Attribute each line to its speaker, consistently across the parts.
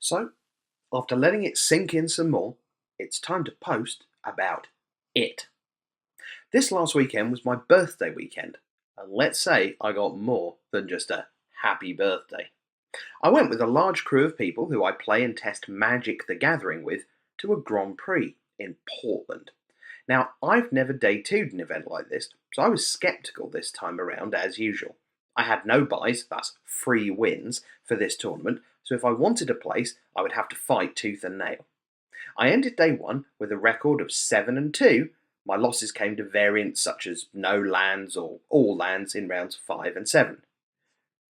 Speaker 1: So, after letting it sink in some more, it's time to post about it. This last weekend was my birthday weekend, and let's say I got more than just a happy birthday. I went with a large crew of people who I play and test Magic the Gathering with to a Grand Prix in Portland. Now, I've never day two'd an event like this, so I was sceptical this time around as usual. I had no buys, that's free wins, for this tournament, so if I wanted a place, I would have to fight tooth and nail. I ended day one with a record of 7-2. My losses came to variants such as no lands or all lands in rounds 5 and 7.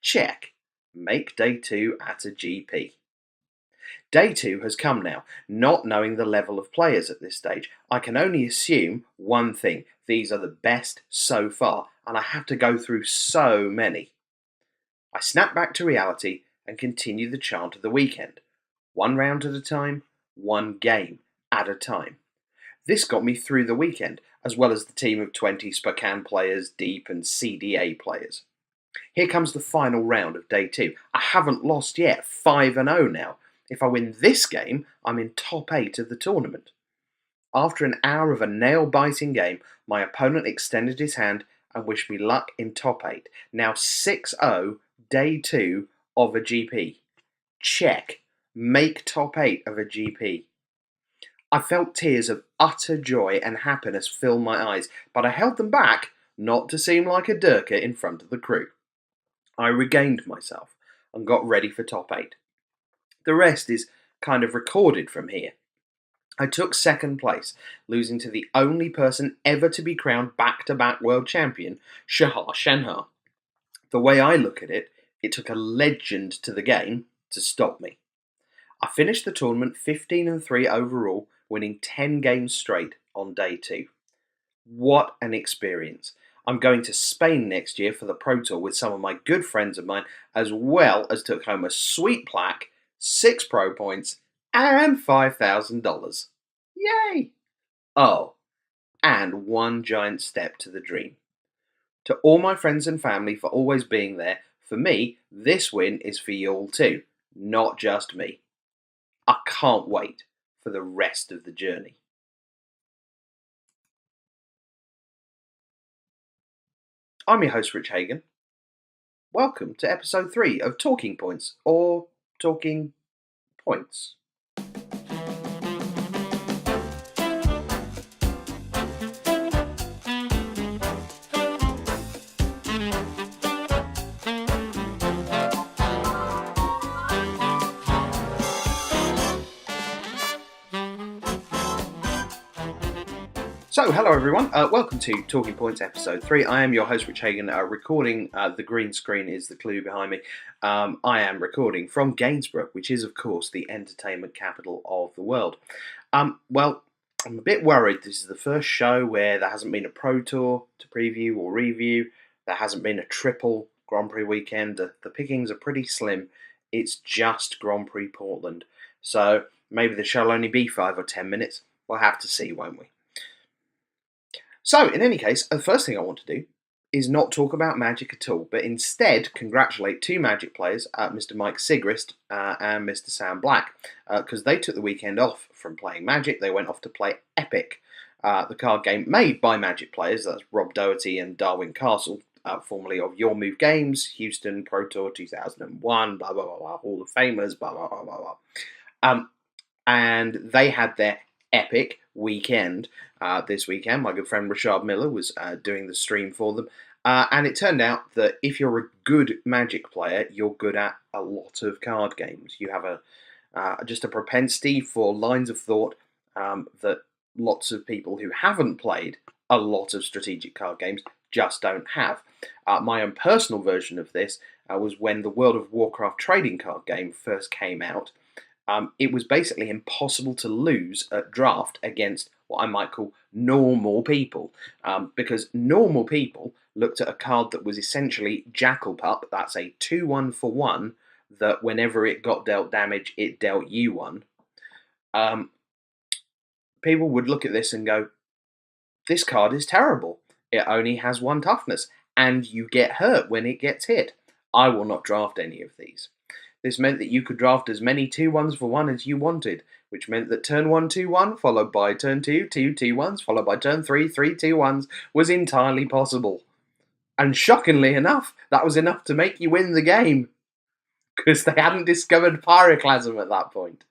Speaker 1: Check. Make day two at a GP. Day two has come now, not knowing the level of players at this stage. I can only assume one thing: these are the best so far, and I have to go through so many. I snap back to reality and continue the chant of the weekend. One round at a time, one game at a time. This got me through the weekend, as well as the team of 20 Spokane players deep and CDA players. Here comes the final round of day two. I haven't lost yet, 5-0 now. If I win this game, I'm in top 8 of the tournament. After an hour of a nail-biting game, my opponent extended his hand and wished me luck in top 8. Now 6-0, day 2 of a GP. Check. Make top 8 of a GP. I felt tears of utter joy and happiness fill my eyes, but I held them back not to seem like a Durka in front of the crew. I regained myself and got ready for top 8. The rest is kind of recorded from here. I took second place, losing to the only person ever to be crowned back-to-back world champion, Shahar Shenhar. The way I look at it, it took a legend to the game to stop me. I finished the tournament 15-3 overall, winning 10 games straight on day 2. What an experience. I'm going to Spain next year for the Pro Tour with some of my good friends of mine, as well as took home a sweet plaque, 6 pro points, and $5,000. Yay! Oh, and one giant step to the dream. To all my friends and family for always being there, for me, this win is for you all too, not just me. I can't wait for the rest of the journey. I'm your host, Rich Hagon. Welcome to episode 3 of Talking Points, or Talking Points. So, hello everyone, welcome to Talking Points episode 3. I am your host Rich Hagon, recording, the green screen is the clue behind me. I am recording from Gainsborough, which is of course the entertainment capital of the world. Well, I'm a bit worried. This is the first show where there hasn't been a Pro Tour to preview or review. There hasn't been a triple Grand Prix weekend. The pickings are pretty slim. It's just Grand Prix Portland. So, maybe the show will only be 5 or 10 minutes. We'll have to see, won't we? So, in any case, the first thing I want to do is not talk about Magic at all, but instead congratulate 2 Magic players, Mr. Mike Sigrist and Mr. Sam Black, because they took the weekend off from playing Magic. They went off to play Epic, the card game made by Magic players. That's Rob Doherty and Darwin Castle, formerly of Your Move Games, Houston Pro Tour 2001, blah, blah, blah, blah, Hall of Famers, blah, blah, blah, blah, blah. And they had their Epic weekend this weekend. My good friend Rashad Miller was doing the stream for them, and it turned out that if you're a good Magic player, you're good at a lot of card games. You have just a propensity for lines of thought that lots of people who haven't played a lot of strategic card games just don't have. My own personal version of this was when the World of Warcraft trading card game first came out. It was basically impossible to lose at draft against what I might call normal people, because normal people looked at a card that was essentially Jackal Pup. That's a 2-1 for 1, that whenever it got dealt damage, it dealt you 1. People would look at this and go, this card is terrible. It only has 1 toughness, and you get hurt when it gets hit. I will not draft any of these. This meant that you could draft as many 2-1s for 1 as you wanted, which meant that turn 1, 2-1, followed by turn 2, 2, 2-1s, followed by turn 3, 3, 2-1s, was entirely possible. And shockingly enough, that was enough to make you win the game, because they hadn't discovered Pyroclasm at that point.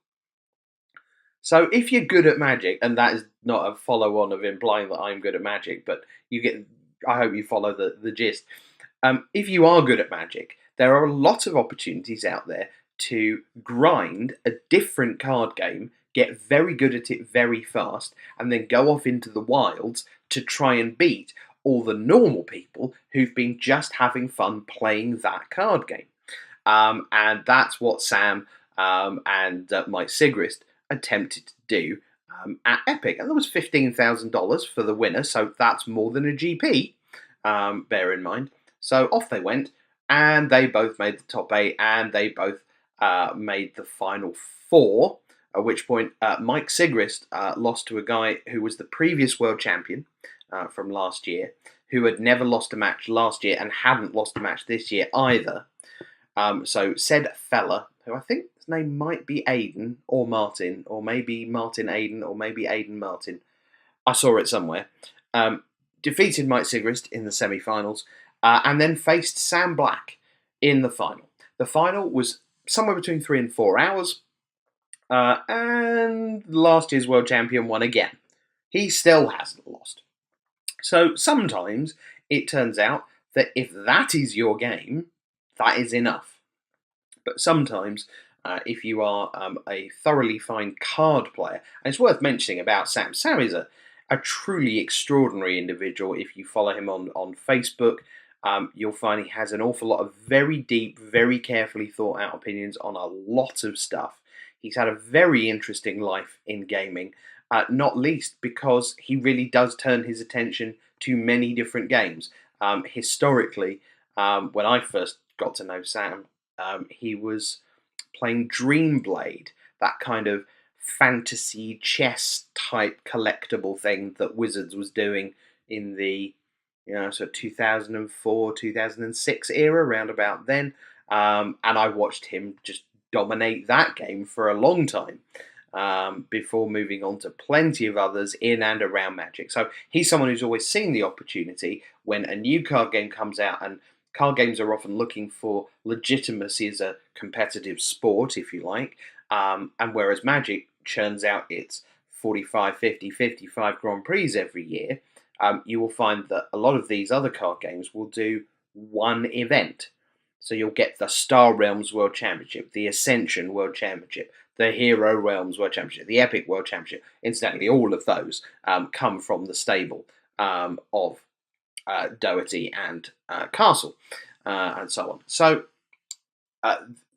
Speaker 1: So if you're good at Magic, and that is not a follow-on of implying that I'm good at Magic, but I hope you follow the gist. If you are good at Magic, there are a lot of opportunities out there to grind a different card game, get very good at it very fast, and then go off into the wilds to try and beat all the normal people who've been just having fun playing that card game. And that's what Sam and Mike Sigrist attempted to do at Epic. And there was $15,000 for the winner, so that's more than a GP, bear in mind. So off they went, and they both made the top 8, and they both made the final 4, at which point Mike Sigrist lost to a guy who was the previous world champion from last year, who had never lost a match last year and hadn't lost a match this year either. So said fella, who I think his name might be Aiden or Martin, or maybe Martin Aiden, or maybe Aiden Martin. I saw it somewhere. Defeated Mike Sigrist in the semi-finals, and then faced Sam Black in the final. The final was somewhere between 3 and 4 hours, and last year's world champion won again. He still hasn't lost. So sometimes it turns out that if that is your game, that is enough. But sometimes, if you are a thoroughly fine card player, and it's worth mentioning about Sam. Sam is a truly extraordinary individual. If you follow him on Facebook, you'll find he has an awful lot of very deep, very carefully thought out opinions on a lot of stuff. He's had a very interesting life in gaming, not least because he really does turn his attention to many different games. Historically, when I first got to know Sam, he was playing Dreamblade, that kind of fantasy chess type collectible thing that Wizards was doing in the sort of 2004, 2006 era, around about then. And I watched him just dominate that game for a long time before moving on to plenty of others in and around Magic. So he's someone who's always seen the opportunity when a new card game comes out, and card games are often looking for legitimacy as a competitive sport, if you like, and whereas Magic churns out its 45, 50, 55 Grand Prix every year, you will find that a lot of these other card games will do one event. So you'll get the Star Realms World Championship, the Ascension World Championship, the Hero Realms World Championship, the Epic World Championship. Incidentally, all of those come from the stable of Doherty and Castle, and so on. So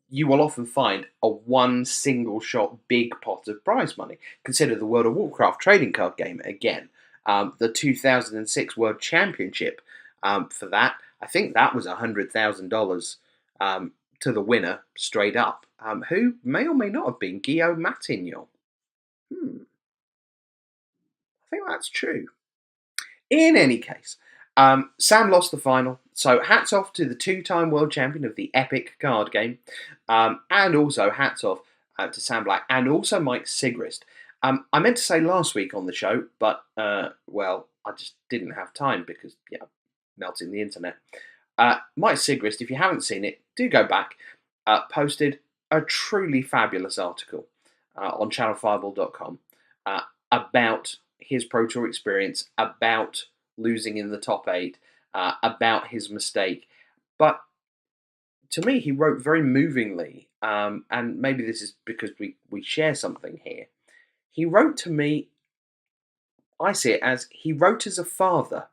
Speaker 1: you will often find a one single shot big pot of prize money. Consider the World of Warcraft trading card game again. The 2006 World Championship for that, I think that was $100,000 to the winner straight up, who may or may not have been Guillaume Matignon. I think that's true. In any case, Sam lost the final, so hats off to the two-time world champion of the Epic card game, and also hats off to Sam Black and also Mike Sigrist. I meant to say last week on the show, but, well, I just didn't have time because, melting the internet. Mike Sigrist, if you haven't seen it, do go back, posted a truly fabulous article on channelfireball.com about his Pro Tour experience, about losing in the top 8, about his mistake. But to me, he wrote very movingly, and maybe this is because we share something here. He wrote to me, I see it as he wrote as a father.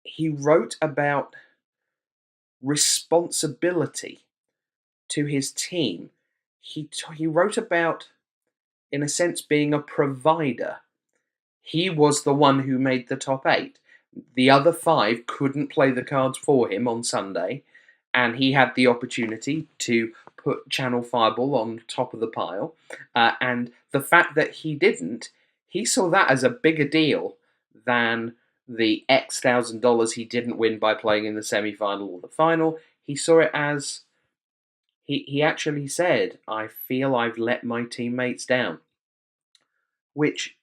Speaker 1: He wrote about responsibility to his team. He wrote about, in a sense, being a provider. He was the one who made the top 8. The other 5 couldn't play the cards for him on Sunday, and he had the opportunity to put Channel Fireball on top of the pile. And the fact that he didn't, he saw that as a bigger deal than the X $1,000 he didn't win by playing in the semi-final or the final. He saw it as, he actually said, "I feel I've let my teammates down," which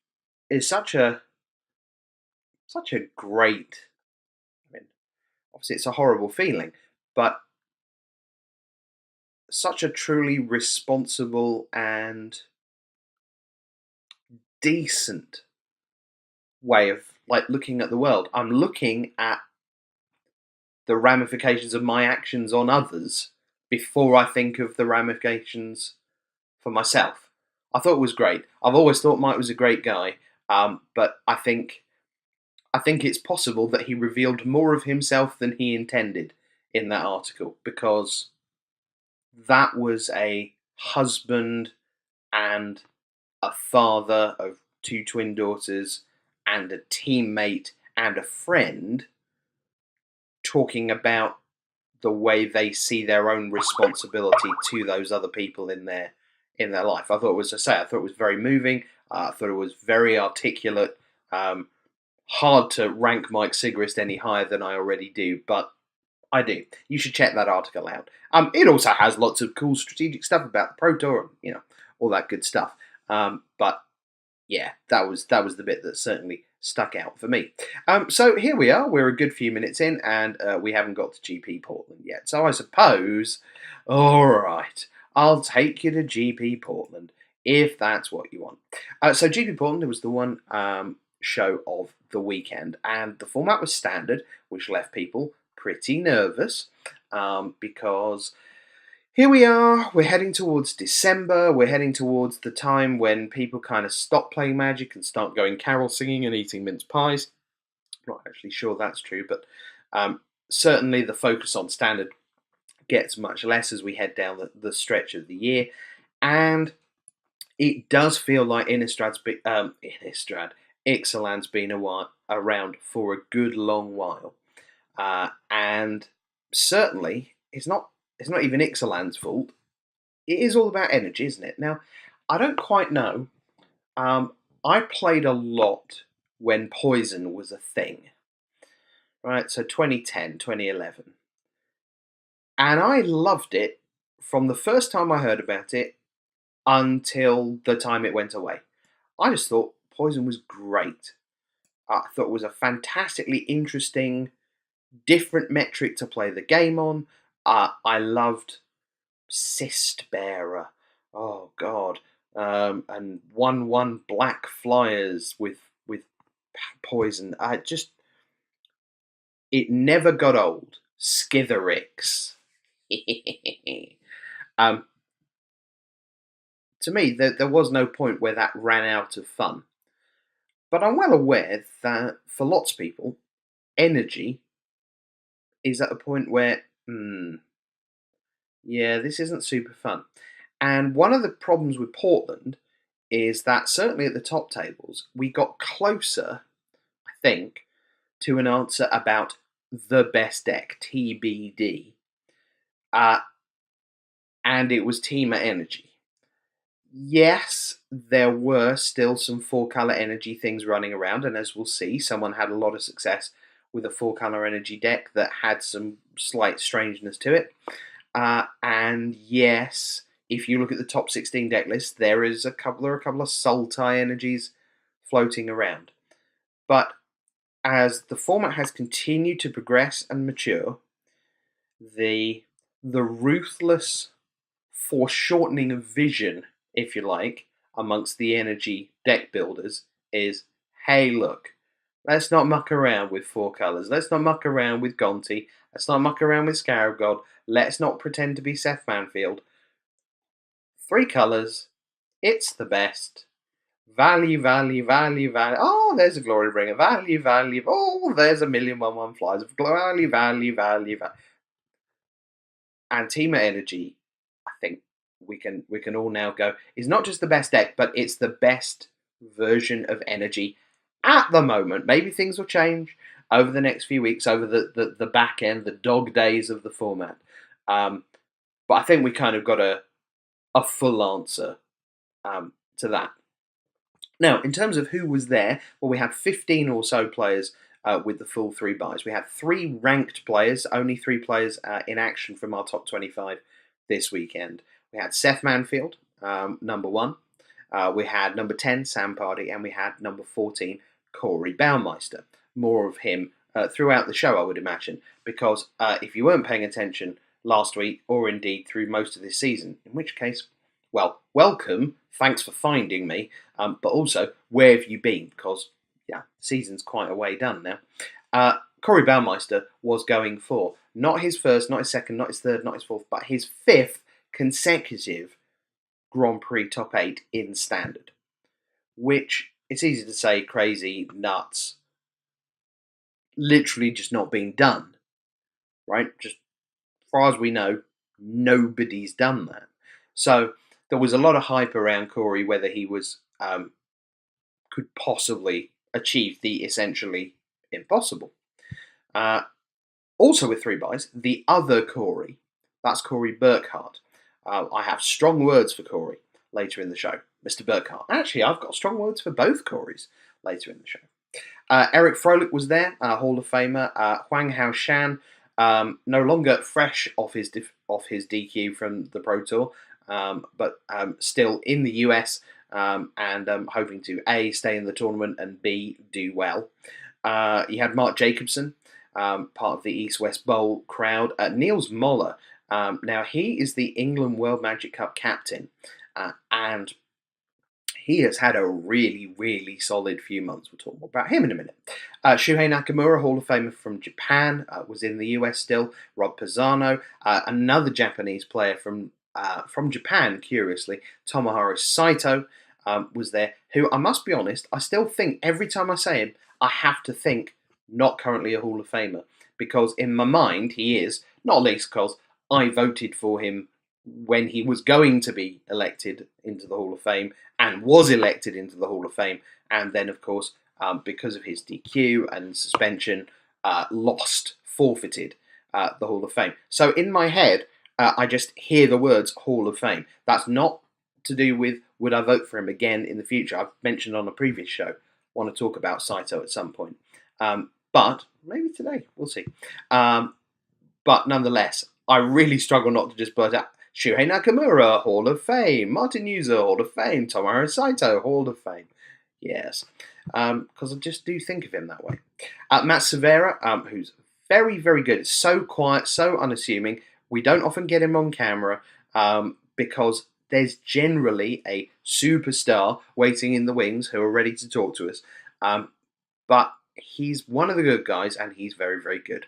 Speaker 1: is such a great. I mean, obviously, it's a horrible feeling, but such a truly responsible and decent way of like looking at the world. I'm looking at the ramifications of my actions on others before I think of the ramifications for myself. I thought it was great. I've always thought Mike was a great guy, but I think it's possible that he revealed more of himself than he intended in that article, because that was a husband and a father of two twin daughters and a teammate and a friend talking about the way they see their own responsibility to those other people in their life. I thought it was I thought it was very moving. I thought it was very articulate. Um, Hard to rank Mike Sigrist any higher than I already do, but I do. You should check that article out. It also has lots of cool strategic stuff about the Pro Tour, and all that good stuff. But yeah, that was the bit that certainly stuck out for me. So here we are. We're a good few minutes in, and we haven't got to GP Portland yet. So I suppose, all right, I'll take you to GP Portland if that's what you want. So GP Portland was the one show of the weekend, and the format was standard, which left people pretty nervous because here we are, we're heading towards December, we're heading towards the time when people kind of stop playing Magic and start going carol singing and eating mince pies. Not actually sure that's true, but certainly the focus on standard gets much less as we head down the stretch of the year. And it does feel like Ixalan's been around for a good long while. And certainly, it's not even Ixalan's fault. It is all about energy, isn't it? Now, I don't quite know. I played a lot when Poison was a thing, right? So 2010, 2011. And I loved it from the first time I heard about it until the time it went away. I just thought Poison was great. I thought it was a fantastically interesting, different metric to play the game on. I loved Cyst Bearer. Oh God. And 1/1 black flyers with poison. It never got old. Skitherix. um, to me, there was no point where that ran out of fun. But I'm well aware that for lots of people, energy is at a point where, yeah, this isn't super fun. And one of the problems with Portland is that certainly at the top tables, we got closer, I think, to an answer about the best deck, TBD. Uh, and it was Teamer Energy. Yes, there were still some four color energy things running around, and as we'll see, someone had a lot of success with a four color energy deck that had some slight strangeness to it. And yes, if you look at the top 16 deck list, there are a couple of Sultai energies floating around. But as the format has continued to progress and mature, the ruthless foreshortening of vision, if you like, amongst the energy deck builders is, hey, look, let's not muck around with four colours. Let's not muck around with Gonti. Let's not muck around with Scarab God. Let's not pretend to be Seth Manfield. Three colours. It's the best. Value, value, value, value. Oh, there's a Glory Bringer. Value, value. Oh, there's a 1,000,000 flies. Value, value, value, value. And Teamer Energy, I think we can all now go, is not just the best deck, but it's the best version of Energy at the moment. Maybe things will change over the next few weeks, over the back end, the dog days of the format. But I think we kind of got a full answer to that. Now, in terms of who was there, well, we had 15 or so players with the full three buys. We had three ranked players, only three players in action from our top 25 this weekend. We had Seth Manfield, number 1. We had number 10, Sam Pardy, and we had number 14, Corey Baumeister. More of him throughout the show, I would imagine, because if you weren't paying attention last week, or indeed through most of this season, in which case, well, welcome, thanks for finding me, but also, where have you been? Because, yeah, season's quite a way done now. Corey Baumeister was going for not his first, not his second, not his third, not his fourth, but his 5th consecutive Grand Prix top 8 in standard, which it's easy to say crazy, nuts, literally just not being done, right? Just as far as we know, nobody's done that. So there was a lot of hype around Corey, whether he was could possibly achieve the essentially impossible. Also with 3 buys, the other Corey, that's Corey Burkhart. I have strong words for Corey later in the show, Mr. Burkhart. Actually, I've got strong words for both Corys later in the show. Eric Froelich was there, Hall of Famer. Huang Hao Shan, no longer fresh off his DQ from the Pro Tour, but still in the US and hoping to A, stay in the tournament and B, do well. You had Mark Jacobson, part of the East-West Bowl crowd. Niels Moller, now he is the England World Magic Cup captain, and he has had a really, really solid few months. We'll talk more about him in a minute. Shuhei Nakamura, Hall of Famer from Japan, was in the US still. Rob Pisano, another Japanese player from Japan, curiously, Tomohiro Saito, was there, who, I must be honest, I still think every time I say him, I have to think not currently a Hall of Famer, because in my mind he is, not least because I voted for him when he was going to be elected into the Hall of Fame and was elected into the Hall of Fame, and then, of course, because of his DQ and suspension, forfeited the Hall of Fame. So in my head, I just hear the words Hall of Fame. That's not to do with would I vote for him again in the future. I've mentioned on a previous show, want to talk about Saito at some point. But maybe today, we'll see. But nonetheless, I really struggle not to just blurt out Shuhei Nakamura, Hall of Fame. Martin Yuza, Hall of Fame. Tomohiro Saito, Hall of Fame. Yes, because I just do think of him that way. Matt Severa, who's very, very good. So quiet, so unassuming. We don't often get him on camera because there's generally a superstar waiting in the wings who are ready to talk to us. But he's one of the good guys, and he's very, very good.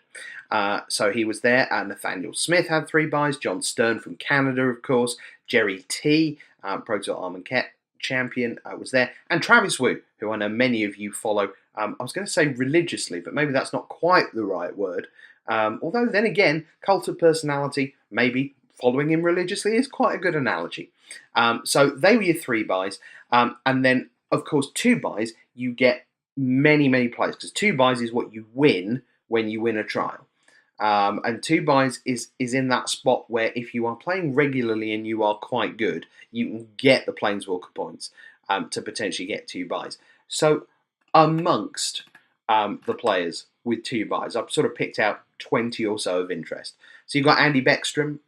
Speaker 1: So he was there. Nathaniel Smith had 3 buys. John Stern from Canada, of course. Jerry T, Pro Tour Armand champion, was there. And Travis Wu, who I know many of you follow. I was going to say religiously, but maybe that's not quite the right word. Although then again, cult of personality, maybe following him religiously is quite a good analogy. So they were your 3 buys. And then, of course, 2 buys, you get many, many players, because 2 buys is what you win when you win a trial. And 2 buys is in that spot where if you are playing regularly and you are quite good, you can get the Planeswalker points to potentially get 2 buys. So amongst the players with 2 buys, I've sort of picked out 20 or so of interest. So you've got Andy Beckstrom,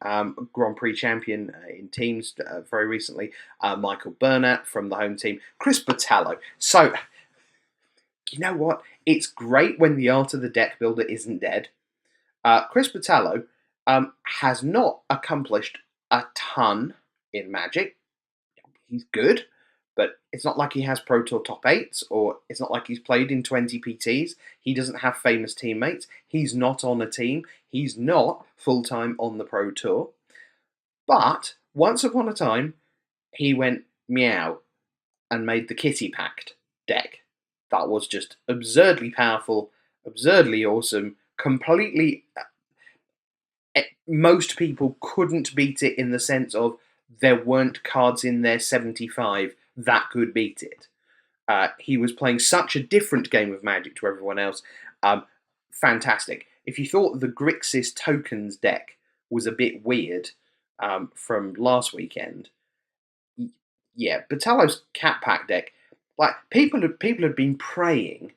Speaker 1: Grand Prix champion in teams very recently. Michael Burnett from the home team. Chris Botello. So, you know what? It's great when the art of the deck builder isn't dead. Chris Botello has not accomplished a ton in Magic. He's good, but it's not like he has Pro Tour top 8s, or it's not like he's played in 20 PTs. He doesn't have famous teammates. He's not on a team. He's not full-time on the Pro Tour. But once upon a time, he went meow and made the Kitty Pact deck. That was just absurdly powerful, absurdly awesome, completely... Most people couldn't beat it in the sense of there weren't cards in their 75 that could beat it. He was playing such a different game of Magic to everyone else. Fantastic. If you thought the Grixis Tokens deck was a bit weird from last weekend, yeah, Botello's Cat Pack deck, like people had been praying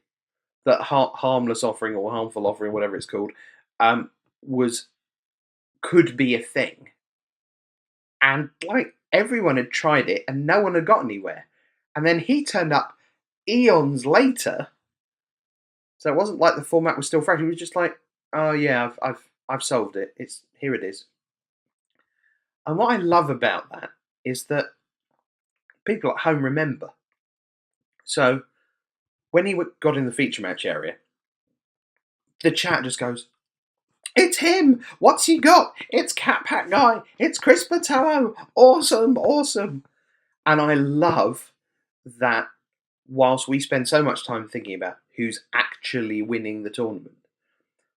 Speaker 1: that Harmless Offering or Harmful Offering, whatever it's called, could be a thing. and like everyone had tried it and no one had got anywhere. And then he turned up eons later, so it wasn't like the format was still fresh. He was just like, "Oh yeah, I've solved it. It's here. It is." And what I love about that is that people at home remember. So when he got in the feature match area, the chat just goes, "It's him! What's he got? It's Cat Pack Guy! It's Chris Patello! Awesome, awesome!" And I love that whilst we spend so much time thinking about who's actually winning the tournament,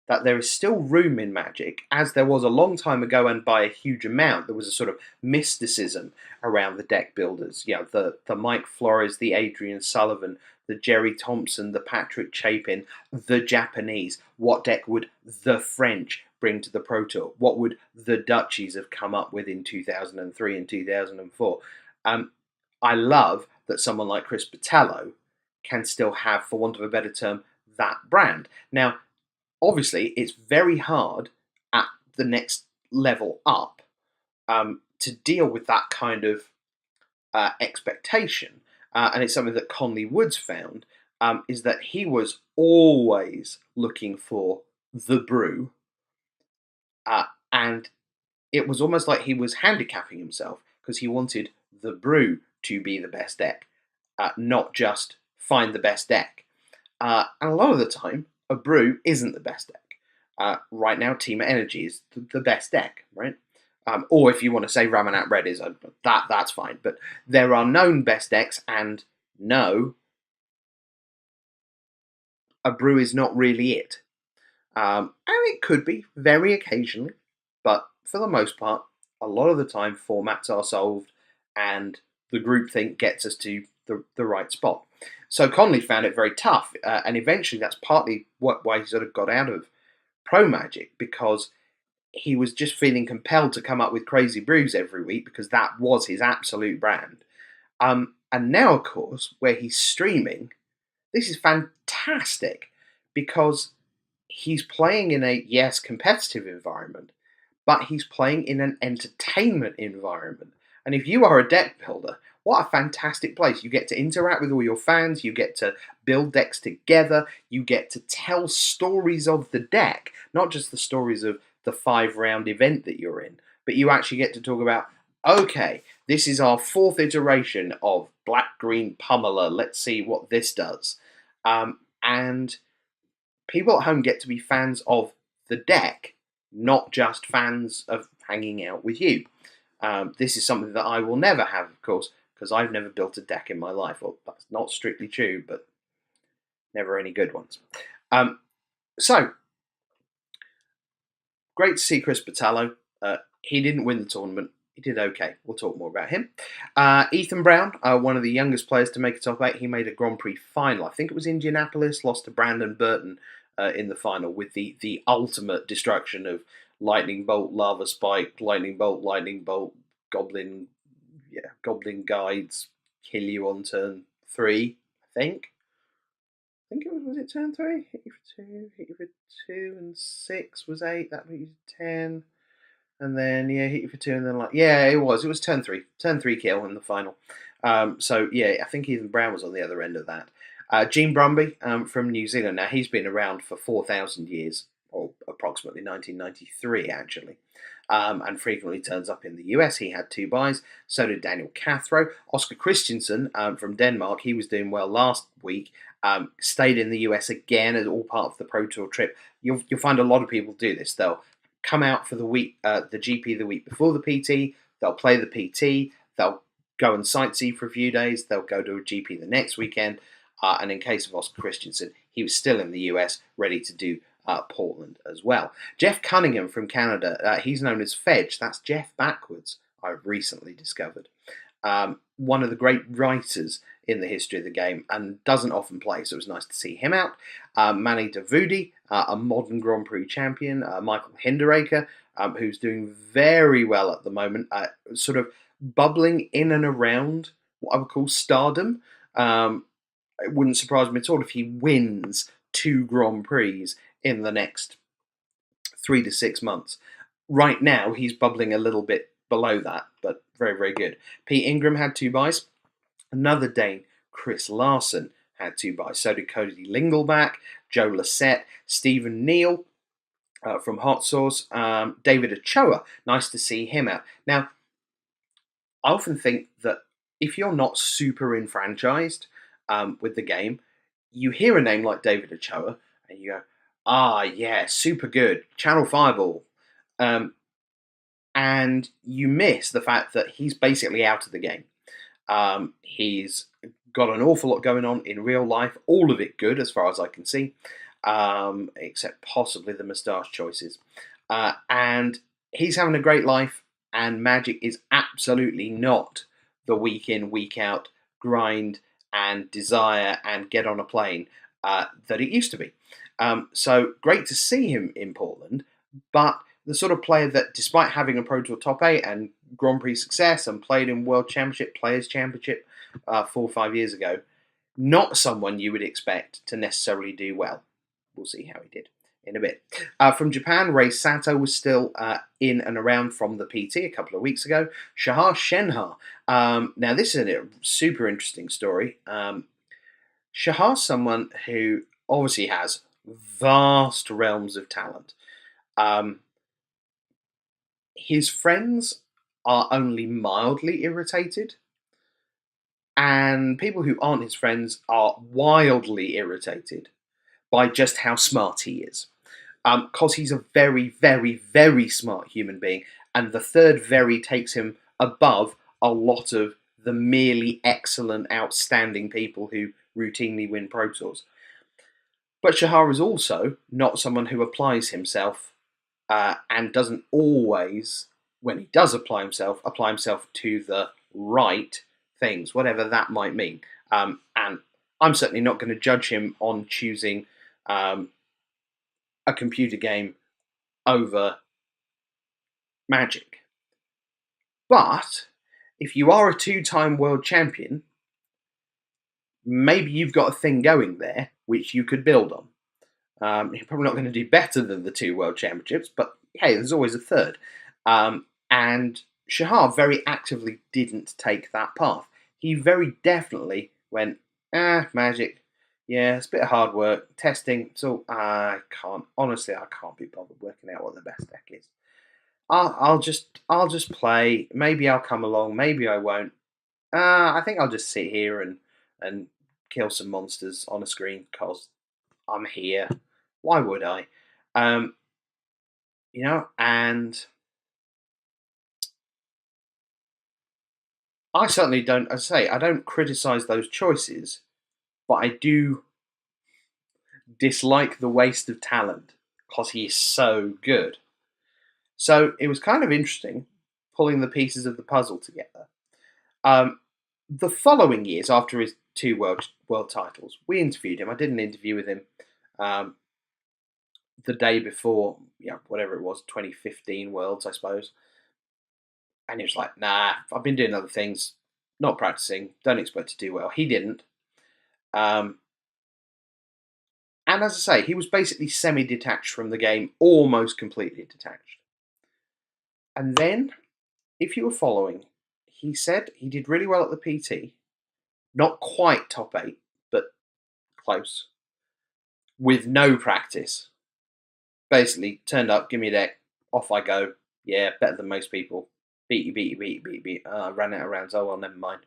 Speaker 1: that there is still room in Magic, as there was a long time ago and by a huge amount. There was a sort of mysticism around the deck builders. You know, the Mike Flores, the Adrian Sullivan, the Jerry Thompson, the Patrick Chapin, the Japanese. What deck would the French bring to the Pro Tour? What would the Dutchies have come up with in 2003 and 2004? I love that someone like Chris Patello can still have, for want of a better term, that brand. Now, obviously, it's very hard at the next level up to deal with that kind of expectation. And it's something that Conley Woods found, is that he was always looking for the brew. And it was almost like he was handicapping himself because he wanted the brew to be the best deck, not just find the best deck. And a lot of the time, a brew isn't the best deck. Right now, Team Energy is the best deck, right? Or if you want to say Ramanat Red is, that's fine. But there are known best decks, and no, a brew is not really it. And it could be, very occasionally, but for the most part, a lot of the time, formats are solved, and the groupthink gets us to the right spot. So Conley found it very tough, and eventually that's partly why he sort of got out of Pro Magic, because he was just feeling compelled to come up with crazy brews every week because that was his absolute brand. And now, of course, where he's streaming, this is fantastic because he's playing in a, yes, competitive environment, but he's playing in an entertainment environment. And if you are a deck builder, what a fantastic place. You get to interact with all your fans, you get to build decks together, you get to tell stories of the deck, not just the stories of the 5-round event that you're in, but you actually get to talk about, okay, this is our 4th iteration of Black Green Pummeler, let's see what this does. And people at home get to be fans of the deck, not just fans of hanging out with you. This is something that I will never have, of course, because I've never built a deck in my life. Well, that's not strictly true, but never any good ones. So, great to see Chris Patello. He didn't win the tournament. He did okay. We'll talk more about him. Ethan Brown, one of the youngest players to make a top 8. He made a Grand Prix final. I think it was Indianapolis. Lost to Brandon Burton in the final with the ultimate destruction of Lightning Bolt, Lava Spike, Lightning Bolt, Goblin Guides, kill you on turn 3, I think. I think it was it turn 3? Hit you for 2, and 6 was 8, that was 10. And then, hit you for 2, and then it was turn 3. Turn 3 kill in the final. So, I think Ethan Brown was on the other end of that. Gene Brumby from New Zealand. Now, he's been around for 4,000 years, or approximately 1993, actually. And frequently turns up in the US. He had 2 buys. So did Daniel Cathro. Oscar Christensen from Denmark. He was doing well last week. Stayed in the US again as all part of the Pro Tour trip. You'll find a lot of people do this. They'll come out for the week, the GP the week before the PT. They'll play the PT. They'll go and sightsee for a few days. They'll go to a GP the next weekend. And in case of Oscar Christensen, he was still in the US, ready to do Portland as well. Jeff Cunningham from Canada, he's known as Fedge. That's Jeff backwards, I've recently discovered. One of the great writers in the history of the game, and doesn't often play, so it was nice to see him out. Manny Davudi, a modern Grand Prix champion. Michael Hinderaker, who's doing very well at the moment, sort of bubbling in and around what I would call stardom. It wouldn't surprise me at all if he wins 2 Grand Prix in the next 3 to 6 months. Right now, he's bubbling a little bit below that, but very, very good. Pete Ingram had 2 buys. Another Dane, Chris Larson, had 2 buys. So did Cody Lingleback, Joe Lassette, Stephen Neal from Hot Sauce, David Ochoa. Nice to see him out. Now, I often think that if you're not super enfranchised with the game, you hear a name like David Ochoa and you go, ah, yeah, super good, Channel 5 all. And you miss the fact that he's basically out of the game. He's got an awful lot going on in real life, all of it good as far as I can see, except possibly the moustache choices. And he's having a great life, and Magic is absolutely not the week in, week out grind and desire and get on a plane that it used to be. So great to see him in Portland, but the sort of player that, despite having a Pro Tour Top 8 and Grand Prix success and played in World Championship, Players Championship 4 or 5 years ago, not someone you would expect to necessarily do well. We'll see how he did in a bit. From Japan, Rei Sato was still in and around from the PT a couple of weeks ago. Shahar Shenhar. Now, this is a super interesting story. Shahar's someone who obviously has vast realms of talent. His friends are only mildly irritated, and people who aren't his friends are wildly irritated by just how smart he is. Because he's a very, very, very smart human being, and the third very takes him above a lot of the merely excellent, outstanding people who routinely win Pro Tours. But Shahar is also not someone who applies himself and doesn't always, when he does apply himself to the right things, whatever that might mean. And I'm certainly not going to judge him on choosing a computer game over Magic. But if you are a 2-time world champion, maybe you've got a thing going there which you could build on. You're probably not going to do better than the 2 world championships, but hey, there's always a third. And Shahar very actively didn't take that path. He very definitely went, Magic, yeah, it's a bit of hard work, testing, so I can't be bothered working out what the best deck is. I'll just play. Maybe I'll come along, maybe I won't. I think I'll just sit here and kill some monsters on a screen because I'm here. Why would I? And I certainly don't, as I say, I don't criticise those choices, but I do dislike the waste of talent because he is so good. So it was kind of interesting pulling the pieces of the puzzle together. The following years, after his 2 world titles, we interviewed him. I did an interview with him the day before, whatever it was, 2015 Worlds, I suppose. And he was like, nah, I've been doing other things, not practicing, don't expect to do well. He didn't. And as I say, he was basically semi-detached from the game, almost completely detached. And then, if you were following, he said he did really well at the PT, not quite top 8, but close, with no practice. Basically, turned up, give me a deck, off I go. Yeah, better than most people. Beat you. Ran out of rounds. Oh, well, never mind.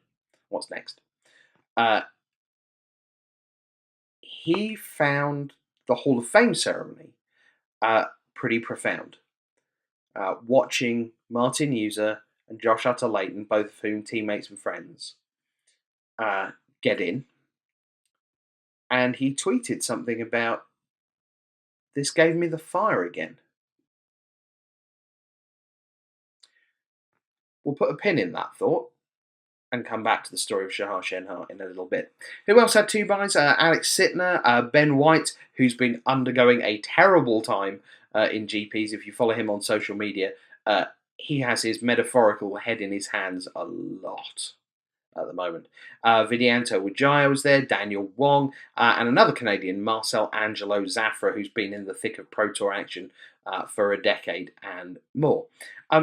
Speaker 1: What's next? He found the Hall of Fame ceremony pretty profound. Watching Martin User and Josh Utter-Layton, both of whom teammates and friends, get in. And he tweeted something about, this gave me the fire again. We'll put a pin in that thought and come back to the story of Shahar Shenhar in a little bit. Who else had 2 buys? Alex Sittner, Ben White, who's been undergoing a terrible time in GPs. If you follow him on social media, he has his metaphorical head in his hands a lot. at the moment. Vidianto Wijaya was there, Daniel Wong, and another Canadian, Marcel Angelo Zafra, who's been in the thick of Pro Tour action for a decade and more.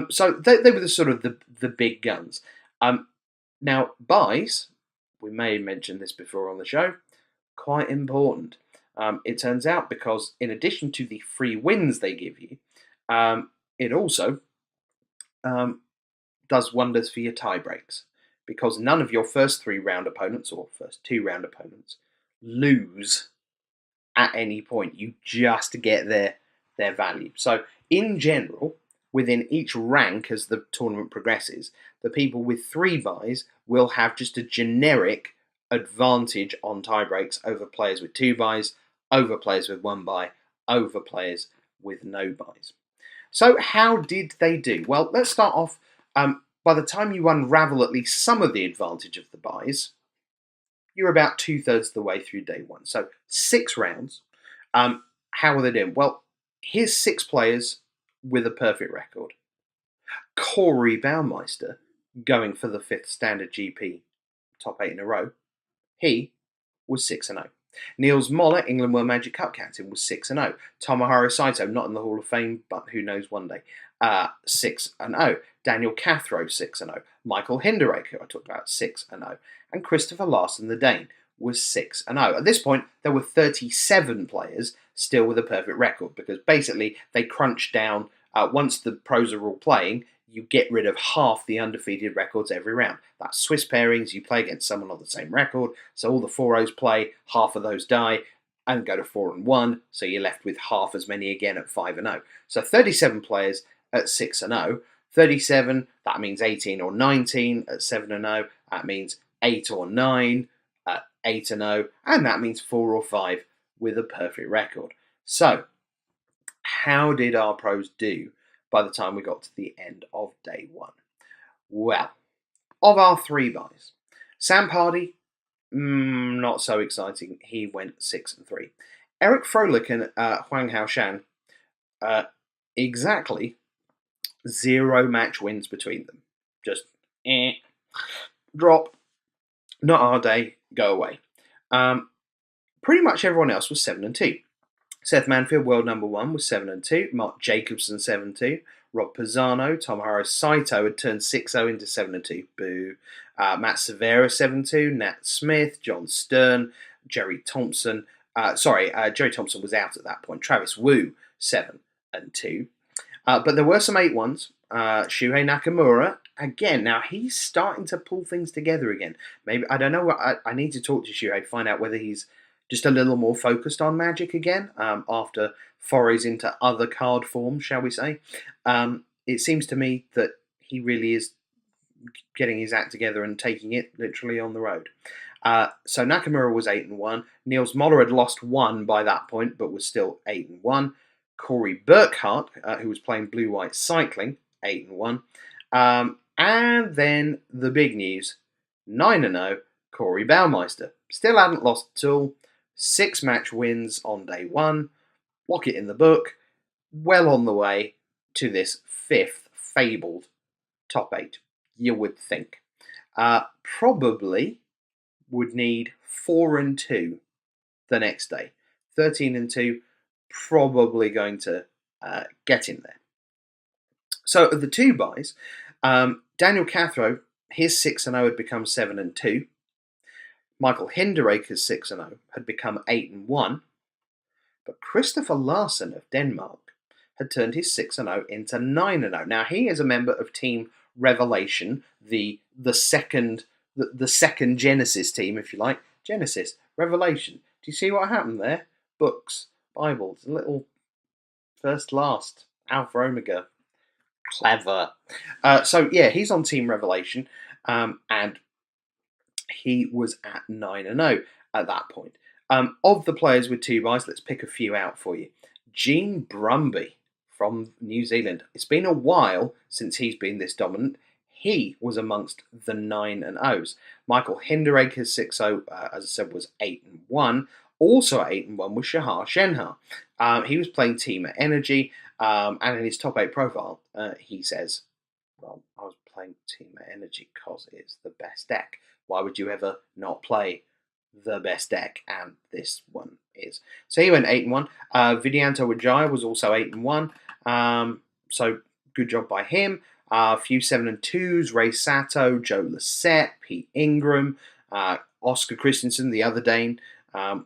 Speaker 1: So they were the sort of the big guns. Now, buys, we may have mentioned this before on the show, quite important. It turns out because in addition to the free wins they give you, it also does wonders for your tie breaks because none of your first 3 round opponents or first 2 round opponents lose at any point. You just get their value. So in general, within each rank as the tournament progresses, the people with 3 buys will have just a generic advantage on tie breaks over players with 2 buys, over players with 1 buy, over players with no buys. So how did they do? Well, let's start off. By the time you unravel at least some of the advantage of the buys, you're about 2/3 of the way through day one. So 6 rounds. How are they doing? Well, here's 6 players with a perfect record. Corey Baumeister going for the 5th standard GP top 8 in a row. He was 6-0. Niels Moller, England World Magic Cup captain, was 6-0. Tomohiro Saito, not in the Hall of Fame, but who knows one day, 6-0. Daniel Cathro, 6-0. Michael Hinderake, who I talked about, 6-0. And Christopher Larson, the Dane, was 6-0. At this point, there were 37 players still with a perfect record because basically they crunched down, once the pros are all playing, you get rid of half the undefeated records every round. That's Swiss pairings, you play against someone on the same record, so all the 4-0s play, half of those die, and go to 4-1, so you're left with half as many again at 5-0. So 37 players at 6-0. 37, that means 18 or 19 at 7-0. That means 8 or 9 at 8-0. And that means 4 or 5 with a perfect record. So, how did our pros do by the time we got to the end of day one? Well, of our 3 buys, Sam Pardy, not so exciting. He went 6-3. Eric Froelich and Huang Haoshan, exactly 0 match wins between them. Just drop, not our day, go away. Pretty much everyone else was 7-2. Seth Manfield, world number 1, was 7-2. Mark Jacobson, 7-2. Rob Pisano, Tomohiro Saito had turned 6-0 into 7-2. Boo. Matt Severa, 7-2. Nat Smith, John Stern, Jerry Thompson. Jerry Thompson was out at that point. Travis Wu, 7-2. But there were some 8-1s. Shuhei Nakamura, again, now he's starting to pull things together again. Maybe, I don't know, I need to talk to Shuhei, find out whether he's just a little more focused on Magic again, after forays into other card forms, shall we say. It seems to me that he really is getting his act together and taking it literally on the road. So Nakamura was 8-1. Niels Moller had lost 1 by that point, but was still 8-1. Corey Burkhart, who was playing blue-white cycling, 8-1. And then the big news, 9-0, Corey Baumeister. Still hadn't lost at all. 6 match wins on day 1. Lock it in the book. Well on the way to this 5th fabled top 8, you would think. Probably would need 4-2 the next day. 13-2, probably going to get in there. So of the 2 buys, Daniel Cathro, his 6-0 had become 7-2. Michael Hinderaker's 6-0 had become 8-1. But Christopher Larson of Denmark had turned his 6-0 into 9-0. Now he is a member of Team Revelation, the second Genesis team, if you like. Genesis, Revelation. Do you see what happened there? Books, Bibles, a little first, last, Alpha, Omega. Clever. So yeah, he's on Team Revelation, and he was at 9-0 at that point. Of the players with 2 buys, let's pick a few out for you. Gene Brumby from New Zealand. It's been a while since he's been this dominant. He was amongst the 9-0s. Michael Hinderaker's 6-0, as I said, was 8-1. Also at 8-1 was Shahar Shenhar. He was playing Team Energy, and in his top 8 profile, he says, well, I was playing Team Energy because it's the best deck. Why would you ever not play the best deck? And this one is. So he went 8-1. Vidianto Wijaya was also 8-1. So good job by him. A few 7-2s: Ray Sato, Joe Lissette, Pete Ingram, Oscar Christensen, the other Dane,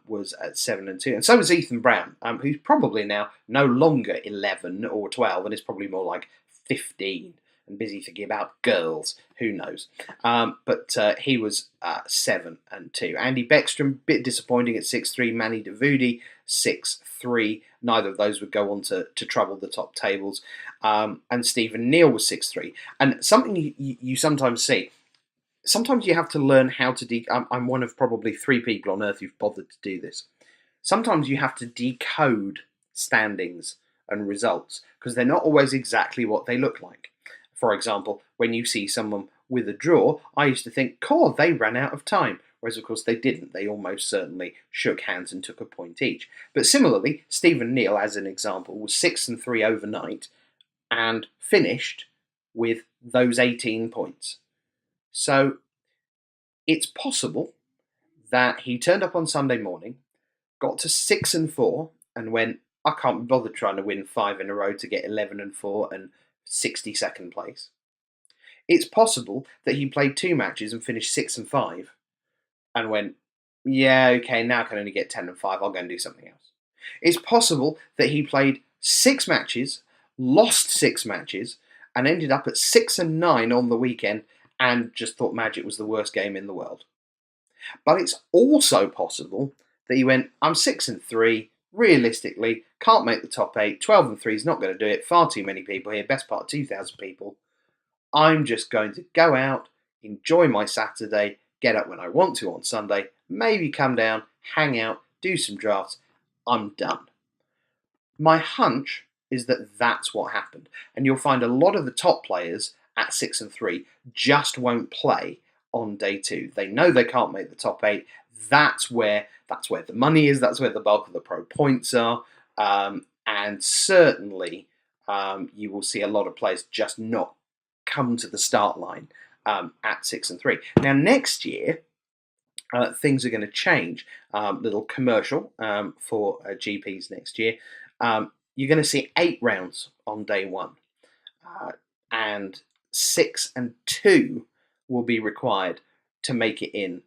Speaker 1: was at 7-2, and so was Ethan Brown, who's probably now no longer 11 or 12, and is probably more like 15 and busy thinking about girls. Who knows? But he was 7-2. Andy Beckstrom, bit disappointing at 6-3. Manny Davudi 6-3. Neither of those would go on to trouble the top tables. And Stephen Neal was 6-3. And something you sometimes see. Sometimes you have to learn how to I'm one of probably 3 people on earth who've bothered to do this. Sometimes you have to decode standings and results because they're not always exactly what they look like. For example, when you see someone with a draw, I used to think, cool, they ran out of time. Whereas, of course, they didn't. They almost certainly shook hands and took a point each. But similarly, Stephen Neal, as an example, was 6-3 overnight and finished with those 18 points. So it's possible that he turned up on Sunday morning, got to 6-4, and went, I can't be bothered trying to win 5 in a row to get 11-4 and 62nd place. It's possible that he played 2 matches and finished 6-5 and went, yeah, okay, now I can only get 10-5, I'll go and do something else. It's possible that he played 6 matches, lost 6 matches, and ended up at 6-9 on the weekend and just thought Magic was the worst game in the world. But it's also possible that he went, I'm 6-3, realistically, can't make the top 8, 12-3 is not going to do it, far too many people here, best part of 2,000 people. I'm just going to go out, enjoy my Saturday, get up when I want to on Sunday, maybe come down, hang out, do some drafts, I'm done. My hunch is that that's what happened. And you'll find a lot of the top players at 6-3 just won't play on day 2. They know they can't make the top 8. That's where the money is. That's where the bulk of the pro points are. And certainly you will see a lot of players just not come to the start line at 6-3. Now next year, things are going to change. Little commercial for GPs next year. You're going to see 8 rounds on day 1, and 6 and 2 will be required to make it in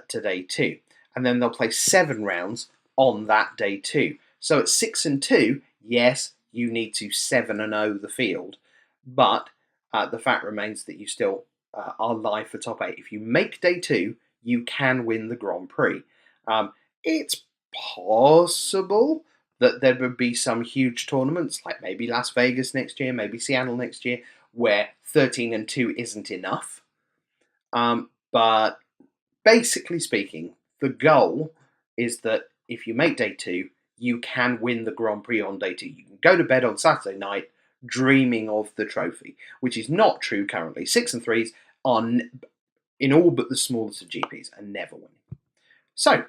Speaker 1: to day 2, and then they'll play 7 rounds on that day 2. So at 6 and 2, yes, you need to 7-0 the field, but the fact remains that you still are live for top 8. If you make day 2, you can win the Grand Prix. It's possible that there would be some huge tournaments, like maybe Las Vegas next year, maybe Seattle next year, where 13 and 2 isn't enough. But basically speaking, the goal is that if you make day 2, you can win the Grand Prix on day 2. You can go to bed on Saturday night dreaming of the trophy, which is not true currently. 6 and 3s are, in all but the smallest of GPs, are never winning. So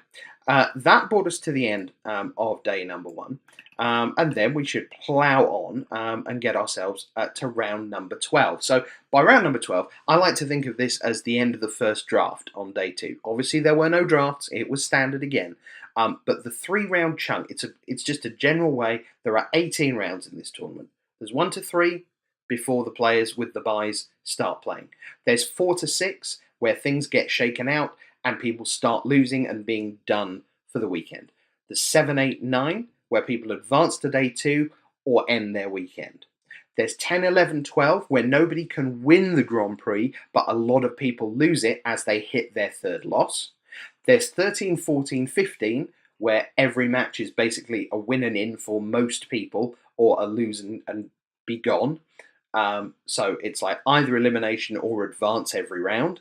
Speaker 1: that brought us to the end of day number 1. And then we should plough on and get ourselves to round number 12. So by round number 12, I like to think of this as the end of the first draft on day 2. Obviously, there were no drafts. It was standard again. But the 3-round chunk, it's just a general way. There are 18 rounds in this tournament. There's 1 to 3 before the players with the buys start playing. There's 4 to 6 where things get shaken out and people start losing and being done for the weekend. There's 7, 8, 9 where people advance to day 2 or end their weekend. There's 10, 11, 12 where nobody can win the Grand Prix, but a lot of people lose it as they hit their 3rd loss. There's 13, 14, 15 where every match is basically a win and in for most people, or a lose and be gone. So it's like either elimination or advance every round.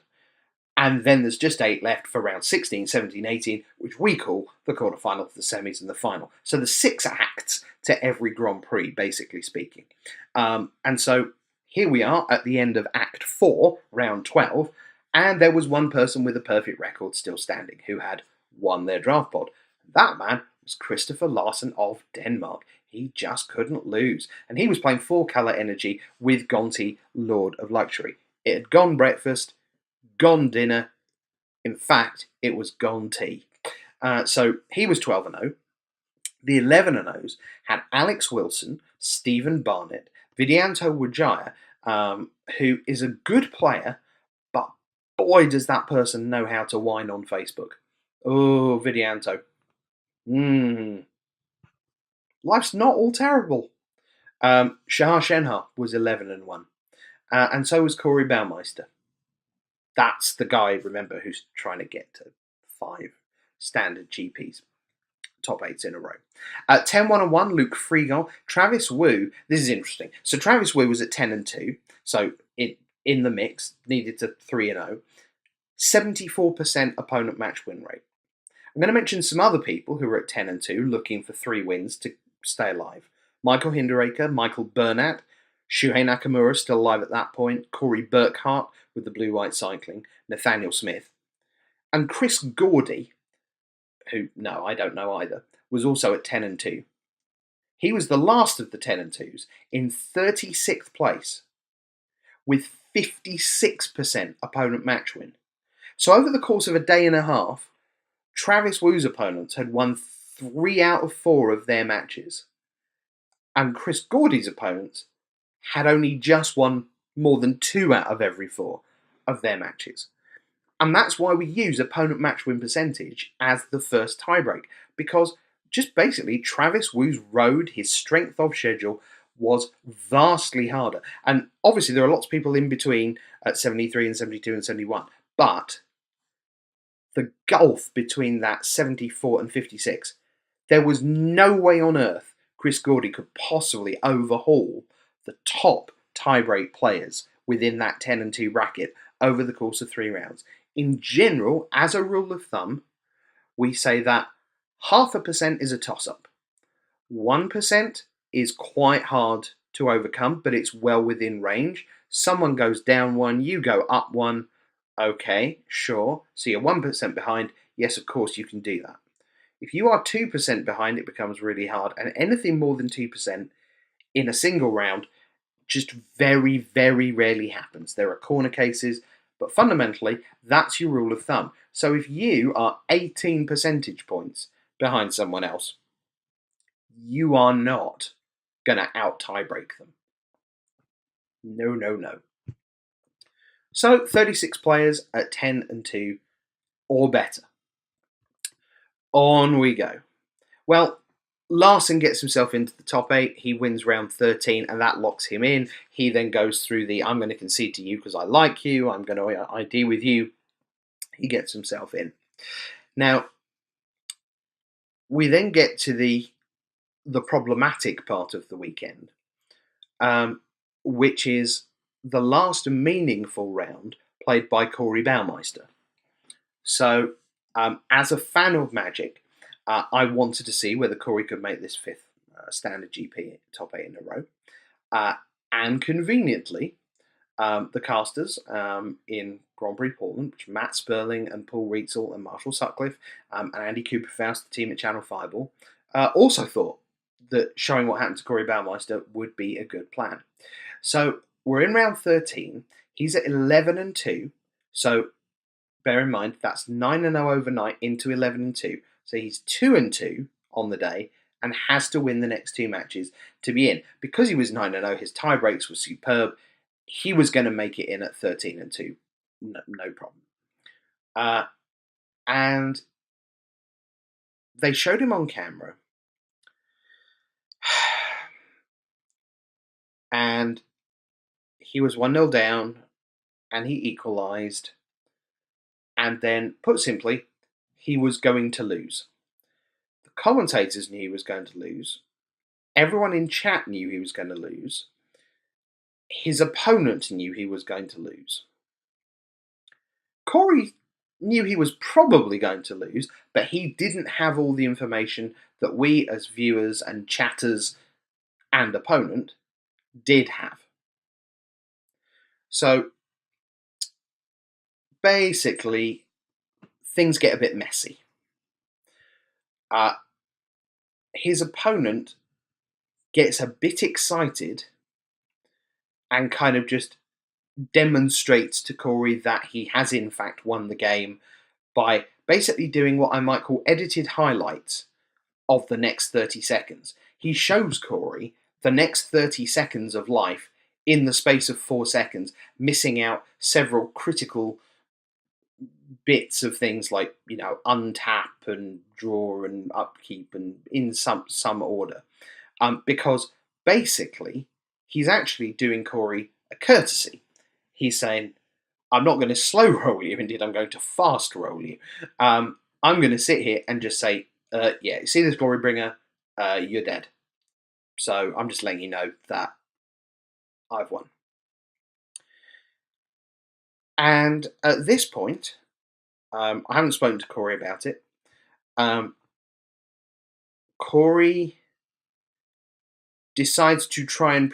Speaker 1: And then there's just 8 left for round 16, 17, 18, which we call the quarterfinal, the semis, and the final. So there's 6 acts to every Grand Prix, basically speaking. And so here we are at the end of Act 4, round 12, and there was one person with a perfect record still standing who had won their draft pod. That man was Christopher Larsen of Denmark. He just couldn't lose. And he was playing 4-color energy with Gonti, Lord of Luxury. It had gone breakfast, gone dinner, In fact, it was gone tea. So he was 12-0. The 11-0s had Alex Wilson, Stephen Barnett, Vidianto Wijaya, who is a good player, but boy, does that person know how to whine on Facebook. Oh, Vidianto. Life's not all terrible. Shahar Shenhar was 11-1, and so was Corey Baumeister. That's the guy, remember, who's trying to get to 5 standard GPs. Top 8s in a row. 10-1-1, Luke Fregon. Travis Wu, this is interesting. So Travis Wu was at 10-2, so in the mix, needed to 3-0. 74% opponent match win rate. I'm going to mention some other people who were at 10-2 looking for 3 wins to stay alive. Michael Hinderaker, Michael Burnett, Shuhei Nakamura still alive at that point, Corey Burkhart with the blue-white cycling, Nathaniel Smith, and Chris Gordy, who, no, I don't know either, was also at 10-2. He was the last of the 10-2s in 36th place with 56% opponent match win. So over the course of a day and a half, Travis Wu's opponents had won 3 out of 4 of their matches, and Chris Gordy's opponents had only just won more than 2 out of every 4 of their matches. And that's why we use opponent match win percentage as the first tiebreak, because just basically Travis Wu's road, his strength of schedule, was vastly harder. And obviously there are lots of people in between at 73 and 72 and 71, but the gulf between that 74 and 56, there was no way on earth Chris Gordy could possibly overhaul the top tiebreak players within that 10-2 bracket over the course of 3 rounds. In general, as a rule of thumb, we say that 0.5% is a toss-up. 1% is quite hard to overcome, but it's well within range. Someone goes down 1, you go up 1. Okay, sure. So you're 1% behind. Yes, of course, you can do that. If you are 2% behind, it becomes really hard. And anything more than 2% in a single round just very, very rarely happens. There are corner cases, but fundamentally, that's your rule of thumb. So if you are 18 percentage points behind someone else, you are not going to out tie-break them. No, no, no. So 36 players at 10-2 or better. On we go. Well, Larson gets himself into the top 8. He wins round 13, and that locks him in. He then goes through the I'm going to concede to you because I like you. I'm going to ID with you. He gets himself in. Now, we then get to the problematic part of the weekend, which is the last meaningful round played by Corey Baumeister. So, as a fan of Magic, I wanted to see whether Corey could make this 5th standard GP top 8 in a row. And conveniently, the casters in Grand Prix Portland, which Matt Sperling and Paul Reitzel and Marshall Sutcliffe and Andy Cooper Faust, the team at Channel Fireball, also thought that showing what happened to Corey Baumeister would be a good plan. So we're in round 13. He's at 11-2. So bear in mind, that's 9-0 overnight into 11-2. So he's 2-2 on the day and has to win the next 2 matches to be in. Because he was 9-0, his tie breaks were superb. He was going to make it in at 13-2. No problem. And they showed him on camera. And he was 1-0 down and he equalised. And then, put simply, he was going to lose. The commentators knew he was going to lose. Everyone in chat knew he was going to lose. His opponent knew he was going to lose. Corey knew he was probably going to lose, but he didn't have all the information that we as viewers and chatters and opponent did have. So basically, things get a bit messy. His opponent gets a bit excited and kind of just demonstrates to Corey that he has in fact won the game by basically doing what I might call edited highlights of the next 30 seconds. He shows Corey the next 30 seconds of life in the space of 4 seconds, missing out several critical bits of things like, untap and draw and upkeep and in some order. Because basically he's actually doing Corey a courtesy. He's saying, I'm not going to slow roll you, indeed I'm going to fast roll you. I'm going to sit here and just say, yeah, see this Glory Bringer, you're dead. So I'm just letting you know that I've won. And at this point, I haven't spoken to Corey about it. Corey decides to try and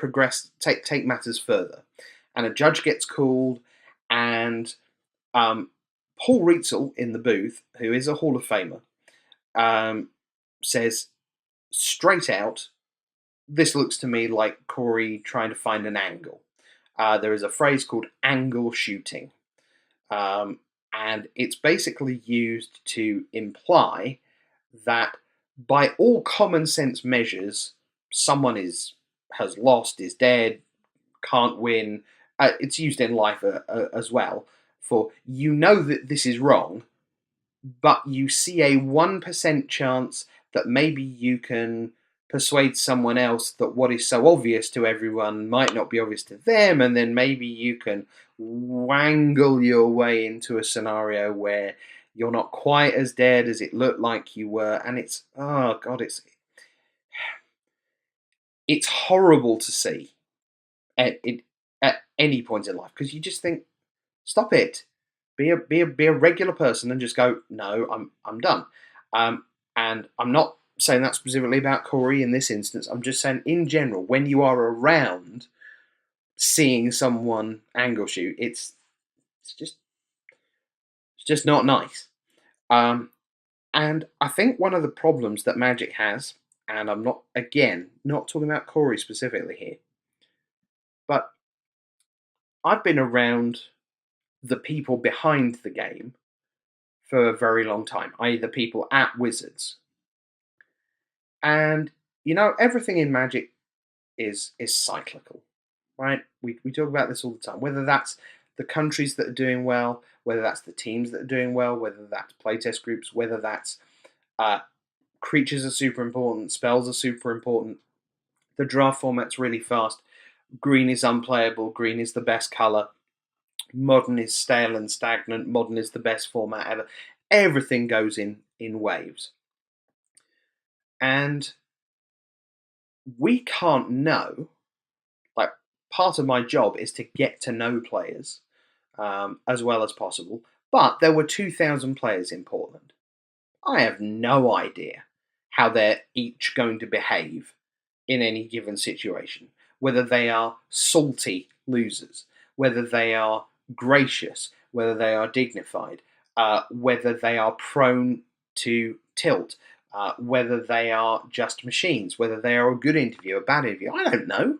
Speaker 1: take matters further, and a judge gets called, and Paul Rietzel in the booth, who is a Hall of Famer, says straight out, "This looks to me like Corey trying to find an angle." There is a phrase called angle shooting, and it's basically used to imply that by all common sense measures, someone has lost, is dead, can't win. It's used in life as well. For that this is wrong, but you see a 1% chance that maybe you can persuade someone else that what is so obvious to everyone might not be obvious to them, and then maybe you can wangle your way into a scenario where you're not quite as dead as it looked like you were, and it's, oh god, it's horrible to see at any point in life, because you just think, stop it, be a regular person and just go, no, I'm done. And I'm not saying that specifically about Corey in this instance. I'm just saying in general, when you are around seeing someone angle shoot, it's just not nice. And I think one of the problems that Magic has, and I'm not talking about Corey specifically here, but I've been around the people behind the game for a very long time, i.e. the people at Wizards. And everything in Magic is cyclical, right? We talk about this all the time. Whether that's the countries that are doing well, whether that's the teams that are doing well, whether that's playtest groups, whether that's creatures are super important, spells are super important. The draft format's really fast. Green is unplayable. Green is the best color. Modern is stale and stagnant. Modern is the best format ever. Everything goes in waves. And we can't know, like, part of my job is to get to know players as well as possible. But there were 2,000 players in Portland. I have no idea how they're each going to behave in any given situation. Whether they are salty losers, whether they are gracious, whether they are dignified, whether they are prone to tilt, whether they are just machines, whether they are a good interview, a bad interview. I don't know.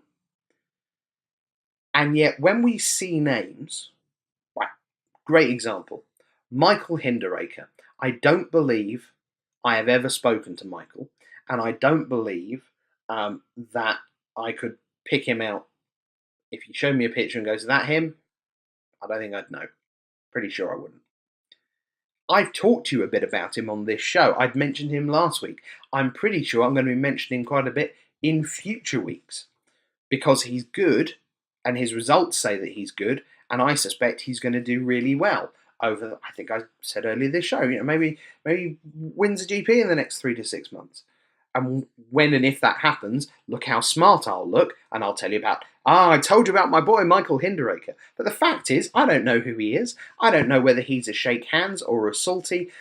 Speaker 1: And yet, when we see names, right, great example, Michael Hinderaker. I don't believe I have ever spoken to Michael, and I don't believe that I could pick him out. If you showed me a picture and goes, "Is that him?" I don't think I'd know. Pretty sure I wouldn't. I've talked to you a bit about him on this show. I'd mentioned him last week. I'm pretty sure I'm going to be mentioning him quite a bit in future weeks, because he's good and his results say that he's good, and I suspect he's going to do really well over, I think I said earlier this show, maybe wins a GP in the next 3 to 6 months. And when and if that happens, look how smart I'll look, and I'll tell you about, I told you about my boy Michael Hinderaker. But the fact is, I don't know who he is. I don't know whether he's a shake hands or a salty,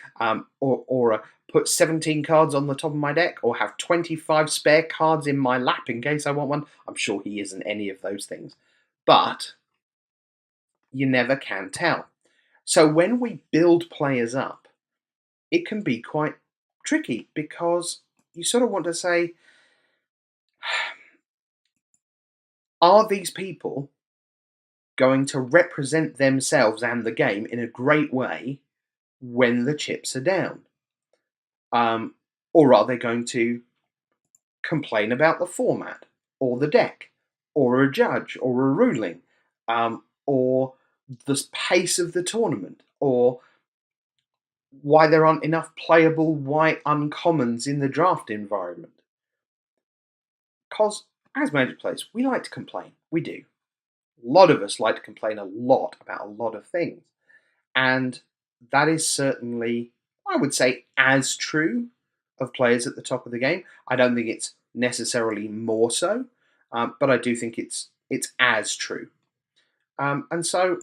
Speaker 1: or a put 17 cards on the top of my deck, or have 25 spare cards in my lap in case I want one. I'm sure he isn't any of those things. But you never can tell. So when we build players up, it can be quite tricky, because you sort of want to say, are these people going to represent themselves and the game in a great way when the chips are down? Or are they going to complain about the format, or the deck, or a judge, or a ruling, or the pace of the tournament, or why there aren't enough playable white uncommons in the draft environment? Because as Magic players, we like to complain. We do. A lot of us like to complain a lot about a lot of things. And that is certainly, I would say, as true of players at the top of the game. I don't think it's necessarily more so, but I do think it's as true. And so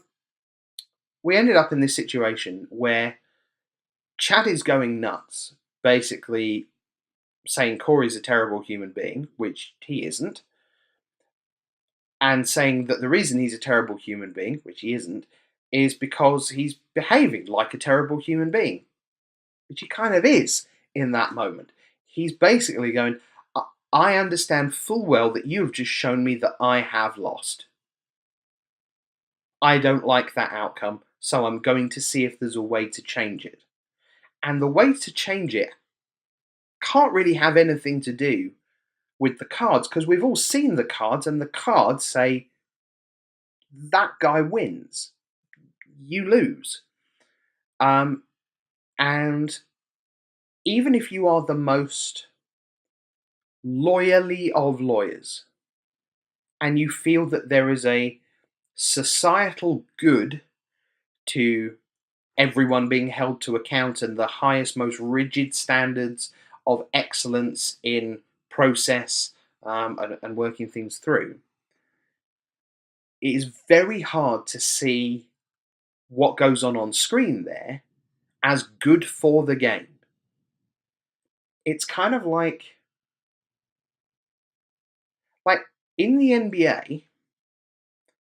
Speaker 1: we ended up in this situation where chat is going nuts, basically saying Corey's a terrible human being, which he isn't, and saying that the reason he's a terrible human being, which he isn't, is because he's behaving like a terrible human being, which he kind of is in that moment. He's basically going, I understand full well that you have just shown me that I have lost. I don't like that outcome, so I'm going to see if there's a way to change it. And the way to change it can't really have anything to do with the cards, because we've all seen the cards, and the cards say, that guy wins, you lose. And even if you are the most lawyerly of lawyers, and you feel that there is a societal good to everyone being held to account and the highest, most rigid standards of excellence in process, and working things through, it is very hard to see what goes on screen there as good for the game. It's kind of like in the NBA,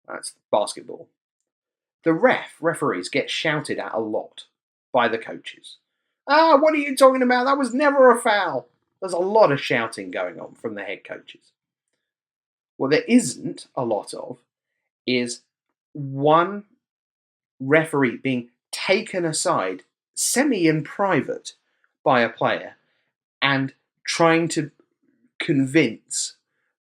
Speaker 1: that's basketball, the referees get shouted at a lot by the coaches. What are you talking about? That was never a foul. There's a lot of shouting going on from the head coaches. What there isn't a lot of is one referee being taken aside, semi in private, by a player and trying to convince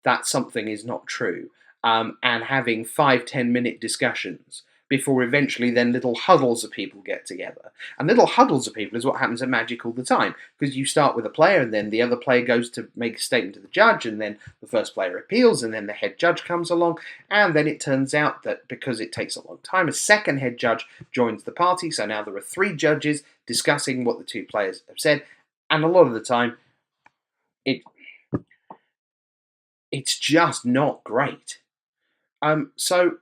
Speaker 1: that something is not true, and having 5-10 minute discussions before eventually then little huddles of people get together. And little huddles of people is what happens at Magic all the time, because you start with a player and then the other player goes to make a statement to the judge, and then the first player appeals, and then the head judge comes along, and then it turns out that because it takes a long time, a second head judge joins the party, so now there are 3 judges discussing what the 2 players have said, and a lot of the time it's just not great. So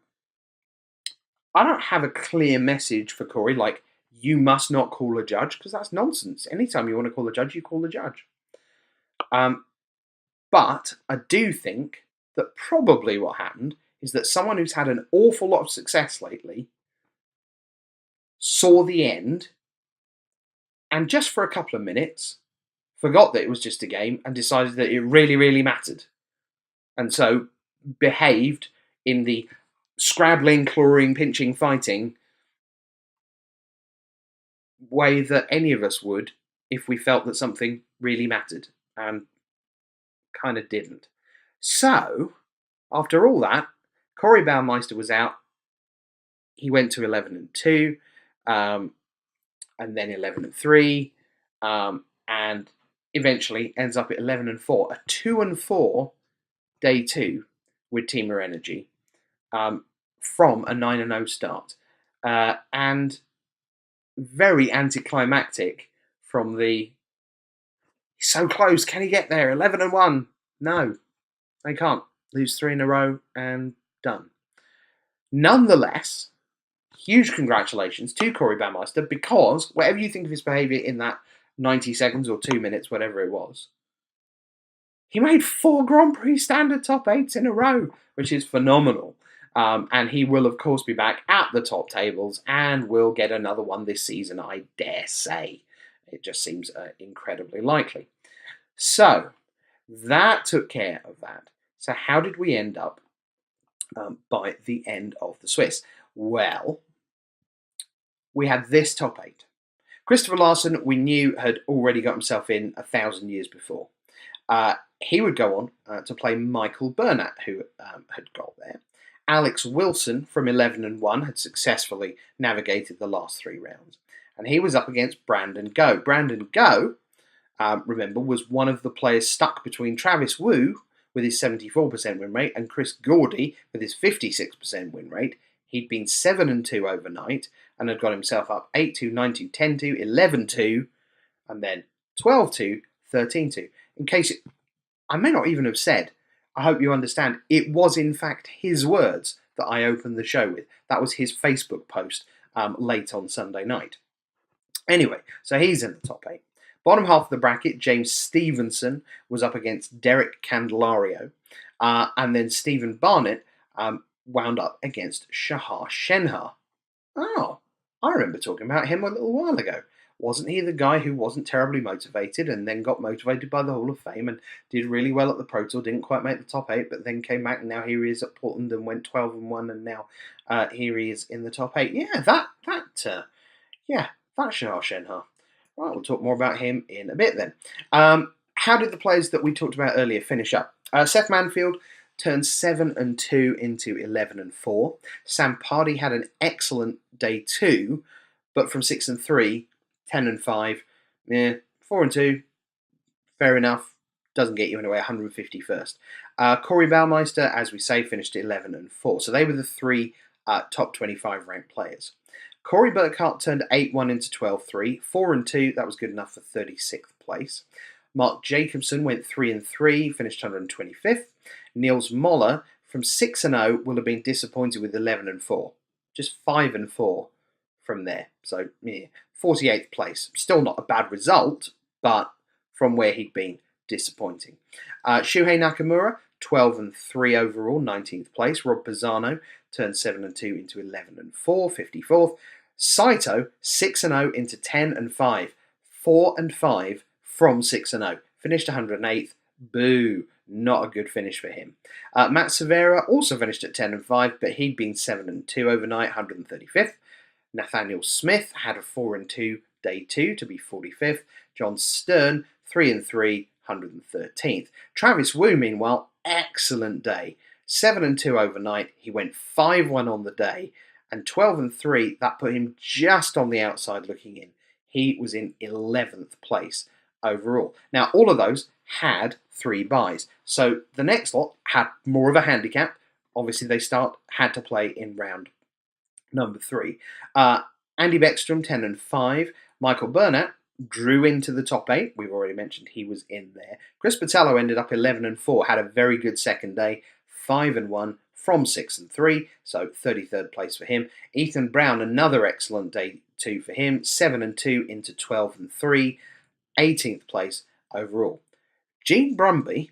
Speaker 1: I don't have a clear message for Corey, like, you must not call a judge, because that's nonsense. Anytime you want to call a judge, you call the judge. But I do think that probably what happened is that someone who's had an awful lot of success lately saw the end and just for a couple of minutes forgot that it was just a game and decided that it really, really mattered. And so behaved in the scrabbling, clawing, pinching, fighting way that any of us would if we felt that something really mattered, and kind of didn't. So, after all that, Corey Baumeister was out. He went to 11-2, and then 11-3, and eventually ends up at 11-4. A 2-4 day 2 with Teamer Energy, from a 9-0 start, and very anticlimactic from the he's so close, can he get there? 11-1. No, they can't. Lose 3 in a row and done. Nonetheless, huge congratulations to Corey Baumeister, because whatever you think of his behaviour in that 90 seconds or 2 minutes, whatever it was, he made 4 Grand Prix standard top 8s in a row, which is phenomenal. And he will, of course, be back at the top tables and will get another one this season, I dare say. It just seems incredibly likely. So, that took care of that. So how did we end up by the end of the Swiss? Well, we had this top 8. Christopher Larson, we knew, had already got himself in 1,000 years before. He would go on to play Michael Burnett, who had got there. Alex Wilson from 11 and 1 had successfully navigated the last 3 rounds. And he was up against Brandon Go. Brandon Go, remember, was one of the players stuck between Travis Wu with his 74% win rate and Chris Gordy with his 56% win rate. He'd been 7 and 2 overnight and had got himself up 8-2, 9-2, 10-2, 11-2, and then 12-2, 13-2. In case I may not even have said, I hope you understand, it was in fact his words that I opened the show with. That was his Facebook post late on Sunday night. Anyway, so he's in the top 8. Bottom half of the bracket, James Stevenson was up against Derek Candelario, and then Stephen Barnett wound up against Shahar Shenhar. Oh, I remember talking about him a little while ago. Wasn't he the guy who wasn't terribly motivated and then got motivated by the Hall of Fame and did really well at the Pro Tour, didn't quite make the top 8, but then came back and now here he is at Portland and went 12 and 1 and now here he is in the top 8. Yeah, that's Shahar Shenhar. Right, we'll talk more about him in a bit then. How did the players that we talked about earlier finish up? Seth Manfield turned 7 and 2 into 11 and 4. Sam Pardee had an excellent day 2, but from 6 and 3, 10 and 5, 4 and 2, fair enough, doesn't get you anywhere, 151st. Corey Baumeister, as we say, finished 11 and 4. So they were the 3 top 25 ranked players. Corey Burkhart turned 8-1 into 12-3, 4 and 2, that was good enough for 36th place. Mark Jacobson went 3 and 3, finished 125th. Niels Moller from 6 and 0 will have been disappointed with 11 and 4, just 5 and 4 from there. So 48th place, still not a bad result, but from where he'd been, disappointing. Shuhei Nakamura 12 and 3 overall, 19th place. Rob Pisano turned 7 and 2 into 11 and 4, 54th. Saito 6 and 0 into 10 and 5, 4 and 5 from 6 and 0. Finished 108th. Boo, not a good finish for him. Matt Severa also finished at 10 and 5, but he'd been 7 and 2 overnight, 135th. Nathaniel Smith had a 4 and 2 day 2 to be 45th. John Stern 3 and 3, 113th. Travis Wu, meanwhile, excellent day. 7 and 2 overnight. He went 5-1 on the day, and 12 and 3. That put him just on the outside looking in. He was in 11th place overall. Now, all of those had 3 buys, so the next lot had more of a handicap. Obviously, they had to play in round number 3. Andy Beckstrom 10 and 5. Michael Burnett drew into the top 8. We've already mentioned he was in there. Chris Botello ended up 11 and 4. Had a very good second day. 5 and 1 from 6 and 3. So 33rd place for him. Ethan Brown, another excellent day 2 for him. 7 and 2 into 12 and 3. 18th place overall. Gene Brumby,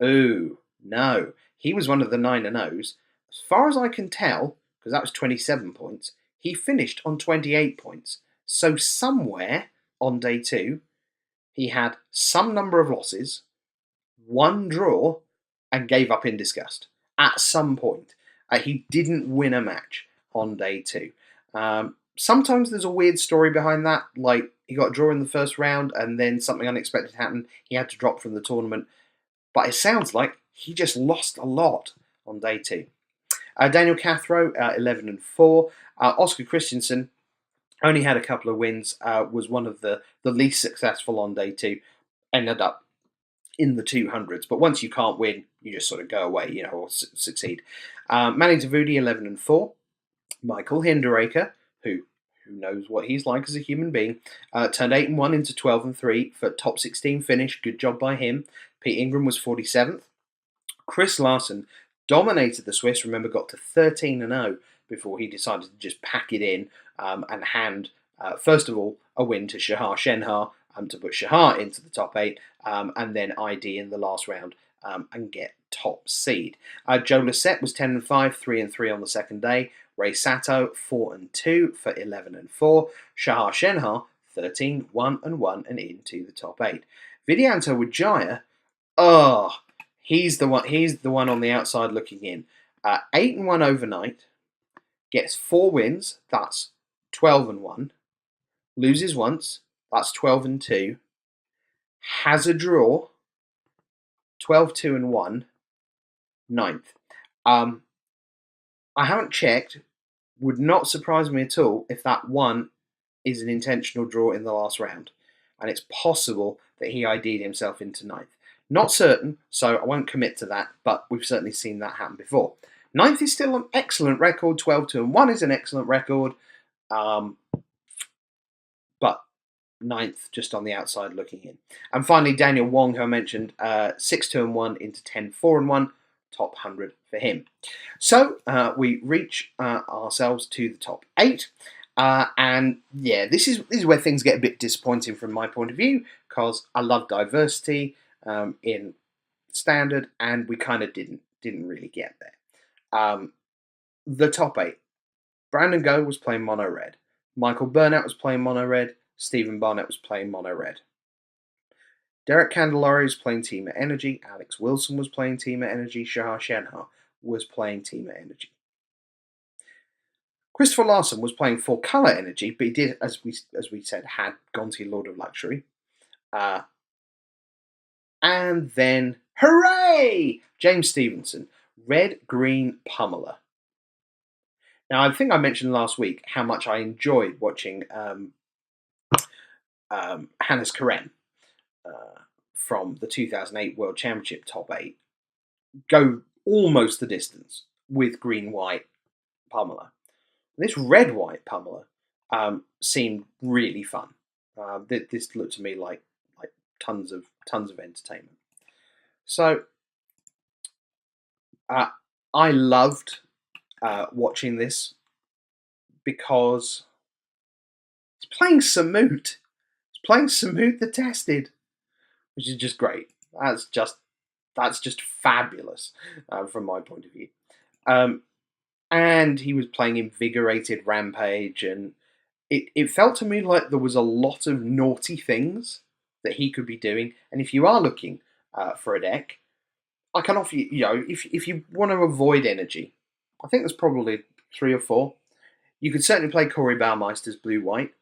Speaker 1: oh no, he was one of the 9 and 0s. As far as I can tell, because that was 27 points, he finished on 28 points. So somewhere on day 2, he had some number of losses, 1 draw, and gave up in disgust. At some point, he didn't win a match on day 2. Sometimes there's a weird story behind that, like he got a draw in the first round and then something unexpected happened. He had to drop from the tournament. But it sounds like he just lost a lot on day 2. Daniel Cathro, 11 and 4. Oscar Christensen only had a couple of wins, was one of the least successful on day 2. Ended up in the 200s. But once you can't win, you just sort of go away, or succeed. Manny Davudi, 11 and 4. Michael Hinderaker, who knows what he's like as a human being, turned 8 and 1 into 12 and 3 for top 16 finish. Good job by him. Pete Ingram was 47th. Chris Larson dominated the Swiss. Remember, got to 13 and 0 before he decided to just pack it in and hand, first of all, a win to Shahar Shenhar to put Shahar into the top 8, and then ID in the last round and get top seed. Joe Lissette was 10 and 5, 3 and 3 on the second day. Ray Sato 4 and 2 for 11 and 4. Shahar Shenhar 13, 1 and 1 and into the top 8. Vidyanto Wijaya, he's the one on the outside looking in. 8 and 1 overnight, gets 4 wins. That's 12 and 1. loses once, that's 12-2, has a draw, 12-2-1, ninth. I haven't checked, would not surprise me at all if that one is an intentional draw in the last round. And it's possible that he ID'd himself into ninth. Not certain, so I won't commit to that, but we've certainly seen that happen before. Ninth is still an excellent record, 12-2-1 is an excellent record, but ninth just on the outside looking in. And finally, Daniel Wong, who I mentioned, 6-2-1 into 10-4-1, top 100 for him. So we reach ourselves to the top 8. And yeah, this is where things get a bit disappointing from my point of view, because I love diversity in standard, and we kind of didn't really get there. The top 8. Brandon Go was playing mono red. Michael Burnett was playing mono red. Stephen Barnett was playing mono red. Derek Candelari was playing Team Energy. Alex Wilson was playing Team Energy. Shahar Shenhar was playing Team Energy. Christopher Larson was playing 4-color Energy, but he did, as we said, had Gonti Lord of Luxury. And then, hooray! James Stevenson, red, green, pummeler. Now, I think I mentioned last week how much I enjoyed watching Hannes Karem from the 2008 World Championship top 8 go almost the distance with green-white pummeler. This red-white pummeler seemed really fun. This looked to me like tons of entertainment. So I loved watching this because it's playing Samut. It's playing Samut the Tested, which is just great. That's just fabulous from my point of view. And he was playing Invigorated Rampage, and it felt to me like there was a lot of naughty things that he could be doing. And if you are looking for a deck, I can offer you, if you want to avoid energy, I think there's probably 3 or 4. You could certainly play Corey Baumeister's Blue-White.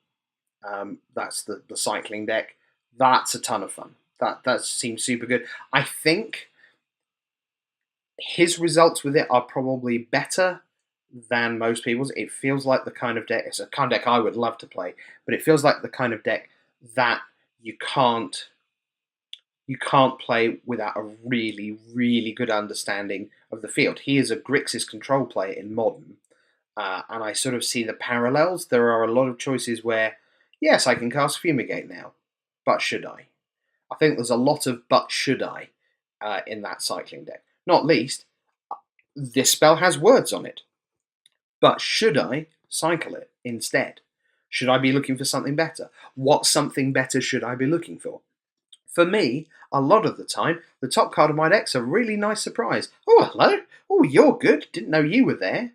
Speaker 1: That's the cycling deck. That's a ton of fun. That seems super good. I think his results with it are probably better than most people's. It feels like the kind of deck, it's a kind of deck I would love to play, but it feels like the kind of deck that you can't play without a really, really good understanding of the field. He is a Grixis control player in Modern, and I sort of see the parallels. There are a lot of choices where, yes, I can cast Fumigate now, but should I? I think there's a lot of but should I in that cycling deck. Not least, this spell has words on it. But should I cycle it instead? Should I be looking for something better? What something better should I be looking for? For me, a lot of the time, the top card of my deck's a really nice surprise. Oh, hello. Oh, you're good. Didn't know you were there.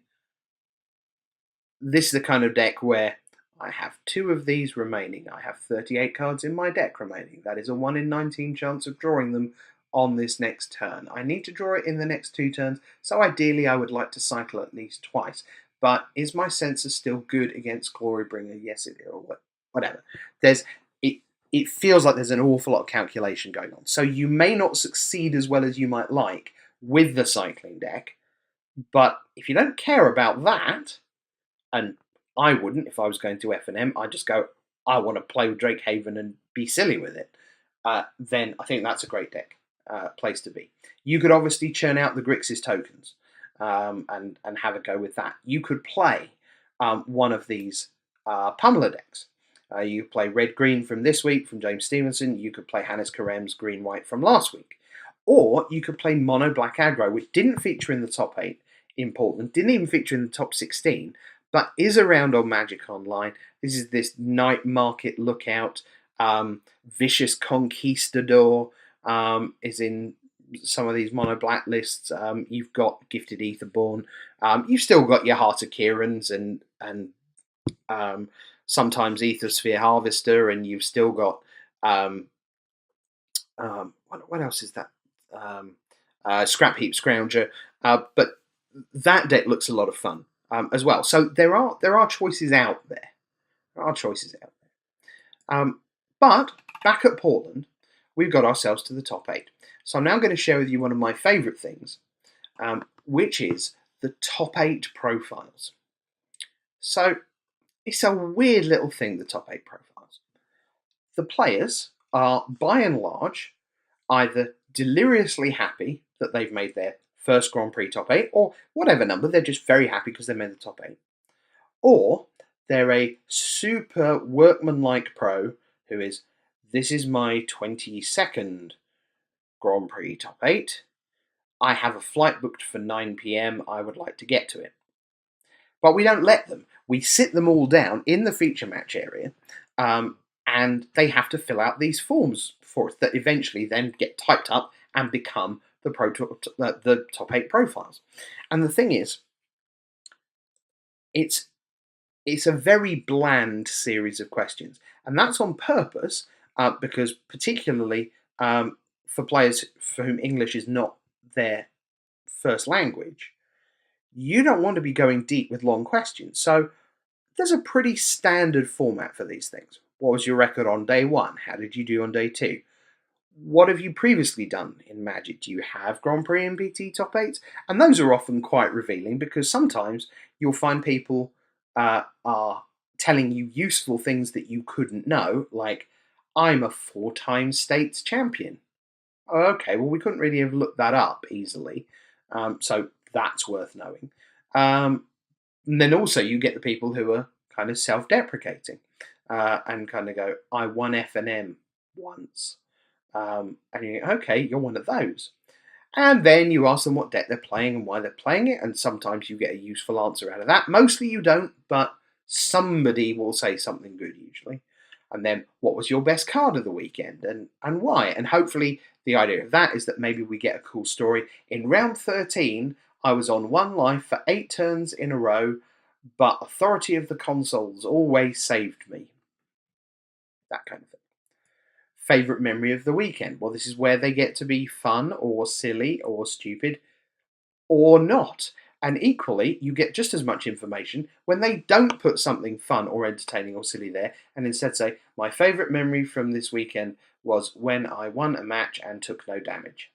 Speaker 1: This is the kind of deck where I have 2 of these remaining. I have 38 cards in my deck remaining. That is a 1 in 19 chance of drawing them on this next turn. I need to draw it in the next 2 turns, so ideally I would like to cycle at least twice. But is my sensor still good against Glorybringer? Yes, it is, or whatever. It feels like there's an awful lot of calculation going on. So you may not succeed as well as you might like with the cycling deck, but if you don't care about that, and I wouldn't if I was going to F&M, I'd just go, I want to play with Drake Haven and be silly with it, then I think that's a great deck place to be. You could obviously churn out the Grixis tokens and have a go with that. You could play one of these pummeler decks. You could play red-green from this week from James Stevenson. You could play Hannes Karem's green-white from last week. Or you could play mono-black aggro, which didn't feature in the top 8 in Portland, didn't even feature in the top 16, but is around on Magic Online. This is this Night Market Lookout. Vicious Conquistador is in some of these mono-black lists. You've got Gifted Etherborn. You've still got your Heart of Kieran's and sometimes Ethersphere Harvester, and you've still got what else is that? Scrap Heap Scrounger. But that deck looks a lot of fun as well. So there are choices out there. There are choices out there. But back at Portland, we've got ourselves to the top 8. So I'm now going to share with you one of my favourite things, which is the top 8 profiles. So it's a weird little thing, the top 8 profiles. The players are, by and large, either deliriously happy that they've made their first Grand Prix top 8, or whatever number, they're just very happy because they made the top 8. Or they're a super workmanlike pro who is, this is my 22nd Grand Prix top 8. I have a flight booked for 9 p.m. I would like to get to it. But we don't let them. We sit them all down in the feature match area, and they have to fill out these forms for us that eventually then get typed up and become the top 8 profiles. And the thing is, it's a very bland series of questions, and that's on purpose because particularly for players for whom English is not their first language, you don't want to be going deep with long questions. So there's a pretty standard format for these things. What was your record on day 1? How did you do on day 2? What have you previously done in Magic? Do you have Grand Prix and PT top 8s? And those are often quite revealing because sometimes you'll find people are telling you useful things that you couldn't know, like, I'm a 4-time states champion. Oh, okay, well, we couldn't really have looked that up easily, so that's worth knowing. And then also you get the people who are kind of self-deprecating and kind of go, I won F&M once. And you go, okay, you're one of those. And then you ask them what deck they're playing and why they're playing it, and sometimes you get a useful answer out of that. Mostly you don't, but somebody will say something good usually. And then, what was your best card of the weekend and why? And hopefully the idea of that is that maybe we get a cool story. In round 13, I was on 1 life for 8 turns in a row, but Authority of the Consoles always saved me. That kind of thing. Favourite memory of the weekend? Well, this is where they get to be fun or silly or stupid or not. And equally, you get just as much information when they don't put something fun or entertaining or silly there and instead say, my favourite memory from this weekend was when I won a match and took no damage.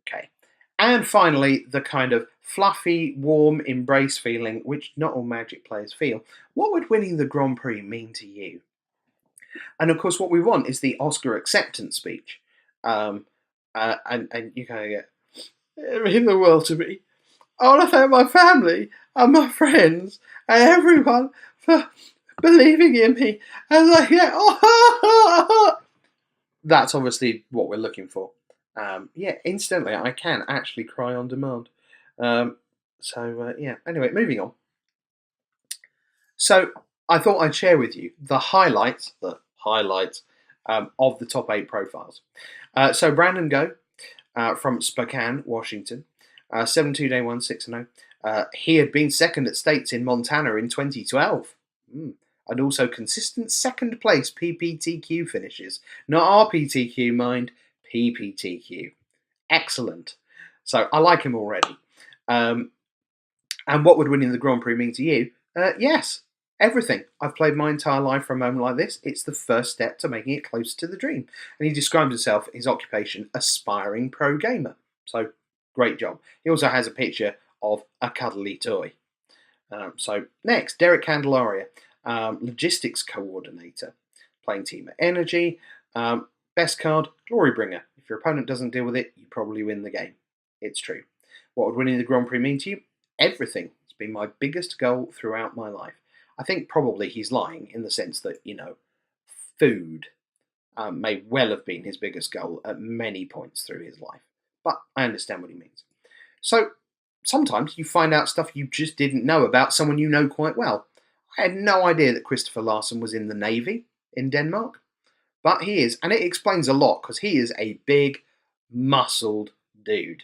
Speaker 1: Okay. And finally, the kind of fluffy, warm embrace feeling which not all Magic players feel. What would winning the Grand Prix mean to you? And of course, what we want is the Oscar acceptance speech. And you kind of get, it means the world to me. I want to thank my family and my friends and everyone for believing in me. And like, yeah, oh, that's obviously what we're looking for. Yeah, instantly, I can actually cry on demand. Yeah, anyway, moving on. So I thought I'd share with you the highlights of the top 8 profiles. So Brandon Go from Spokane, Washington, 7-2 day 1, 6-0. He had been second at States in Montana in 2012. And also consistent second place PPTQ finishes. Not RPTQ, mind, PPTQ. Excellent. So I like him already. And what would winning the Grand Prix mean to you? Yes, everything. I've played my entire life for a moment like this. It's the first step to making it closer to the dream. And he describes himself, his occupation, aspiring pro gamer. So, great job. He also has a picture of a cuddly toy. So, next, Derek Candelaria, logistics coordinator, playing Team Energy. Best card, Glorybringer. If your opponent doesn't deal with it, you probably win the game. It's true. What would winning the Grand Prix mean to you? Everything. It's been my biggest goal throughout my life. I think probably he's lying in the sense that, food may well have been his biggest goal at many points through his life. But I understand what he means. So sometimes you find out stuff you just didn't know about someone you know quite well. I had no idea that Christopher Larson was in the Navy in Denmark. But he is, and it explains a lot because he is a big, muscled dude.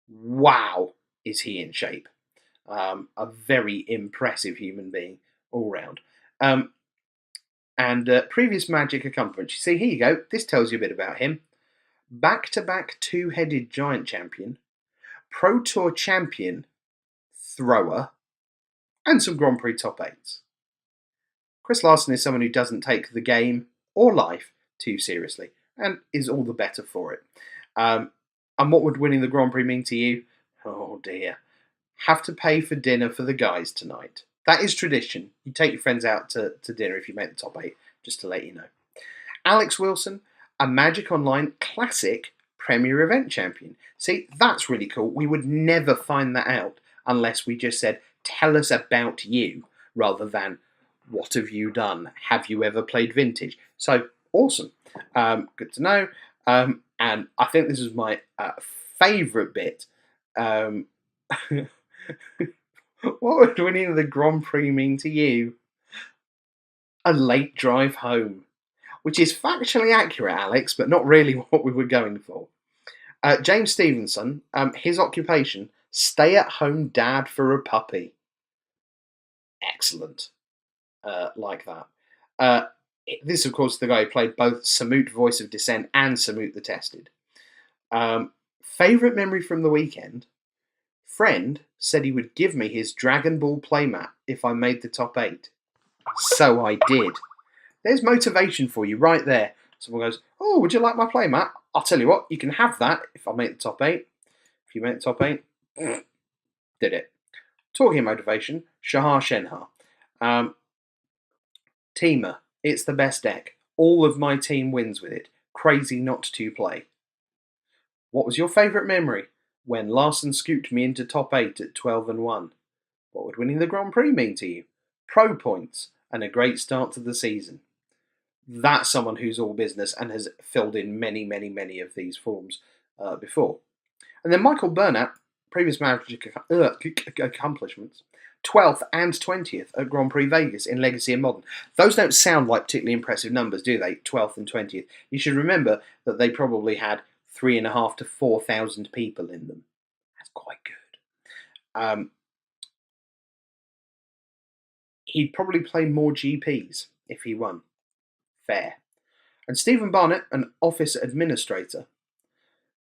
Speaker 1: Wow, is he in shape. A very impressive human being all round. Previous Magic accomplishments. You see, here you go. This tells you a bit about him. Back-to-back two-headed giant champion, Pro Tour champion, thrower, and some Grand Prix top 8s. Chris Larson is someone who doesn't take the game or life too seriously and is all the better for it. And what would winning the Grand Prix mean to you? Oh dear. Have to pay for dinner for the guys tonight. That is tradition. You take your friends out to dinner if you make the top 8, just to let you know. Alex Wilson, a Magic Online Classic Premier Event Champion. See, that's really cool. We would never find that out unless we just said, tell us about you, rather than, what have you done? Have you ever played Vintage? So, awesome. Good to know. And I think this is my favourite bit. What would winning the Grand Prix mean to you? A late drive home. Which is factually accurate, Alex, but not really what we were going for. James Stevenson, his occupation, stay-at-home dad for a puppy. Excellent. Like that. This, of course, is the guy who played both Samut, Voice of Dissent, and Samut the Tested. Favourite memory from the weekend? Friend said he would give me his Dragon Ball playmat if I made the top 8. So I did. There's motivation for you right there. Someone goes, oh, would you like my playmat? I'll tell you what, you can have that if I make the top 8. If you make the top 8, did it. Talking of motivation, Shahar Shenhar. Teamer, it's the best deck. All of my team wins with it. Crazy not to play. What was your favourite memory? When Larson scooped me into top 8 at 12-1. What would winning the Grand Prix mean to you? Pro points and a great start to the season. That's someone who's all business and has filled in many, many, many of these forms before. And then Michael Burnett, previous Magic accomplishments, 12th and 20th at Grand Prix Vegas in Legacy and Modern. Those don't sound like particularly impressive numbers, do they? 12th and 20th. You should remember that they probably had 3,500 to 4,000 people in them. That's quite good. He'd probably play more GPs if he won. Fair. And Stephen Barnett, an office administrator.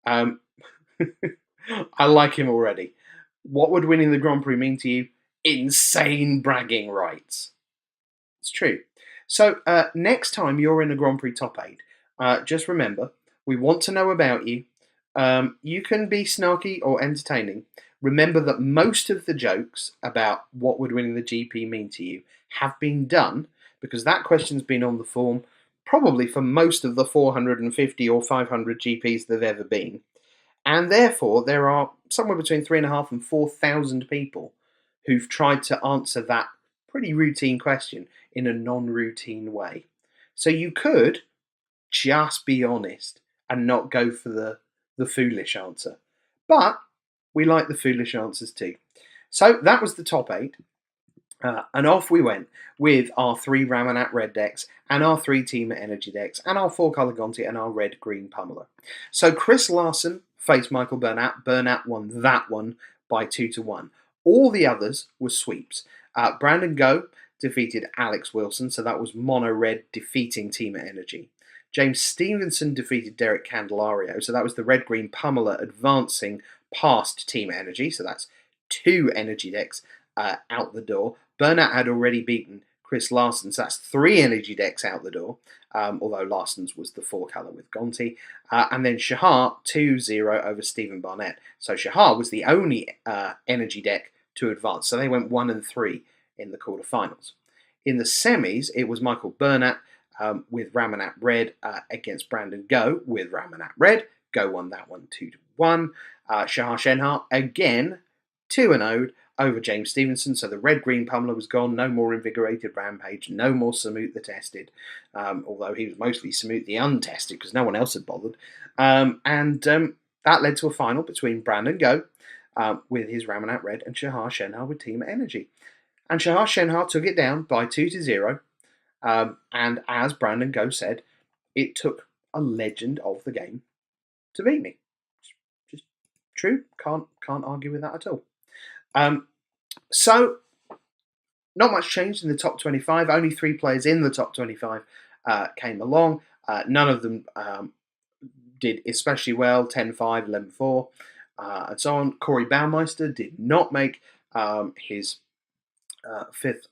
Speaker 1: I like him already. What would winning the Grand Prix mean to you? Insane bragging rights. It's true. So next time you're in a Grand Prix top 8, just remember, we want to know about you. You can be snarky or entertaining. Remember that most of the jokes about what would winning the GP mean to you have been done, because that question's been on the form probably for most of the 450 or 500 GPs there have ever been. And therefore, there are somewhere between 3,500 and 4,000 people who've tried to answer that pretty routine question in a non-routine way. So you could just be honest and not go for the foolish answer. But we like the foolish answers too. So that was the top 8. And off we went with our 3 Ramanat red decks and our 3 Teamer Energy decks and our 4 Colour Gonti and our red-green Pummeler. So Chris Larson faced Michael Burnett. Burnett won that one by 2-1. All the others were sweeps. Brandon Go defeated Alex Wilson, so that was mono red defeating Teamer Energy. James Stevenson defeated Derek Candelario, so that was the red-green Pummeler advancing past Teamer Energy, so that's 2 energy decks out the door. Burnett had already beaten Chris Larson, so that's 3 energy decks out the door, although Larson's was the 4 colour with Gonti. And then Shahar 2-0 over Stephen Barnett. So Shahar was the only energy deck to advance, so they went 1 and 3 in the quarterfinals. In the semis, it was Michael Burnett with Ramanat Red against Brandon Go with Ramanat Red. Go won that one 2-1. Shahar Shenhar again 2-0 over James Stevenson. So the red-green Pummeler was gone. No more Invigorated Rampage. No more Samut the Tested. Although he was mostly Samut the Untested because no one else had bothered. That led to a final between Brandon Go with his Ramanat Red and Shahar Shenhar with Team Energy. And Shahar Shenhar took it down by 2-0. And as Brandon Go said, it took a legend of the game to beat me. Just true. Can't argue with that at all. So, not much changed in the top 25. Only 3 players in the top 25 came along. None of them did especially well, 10-5, 11-4, and so on. Corey Baumeister did not make his 5th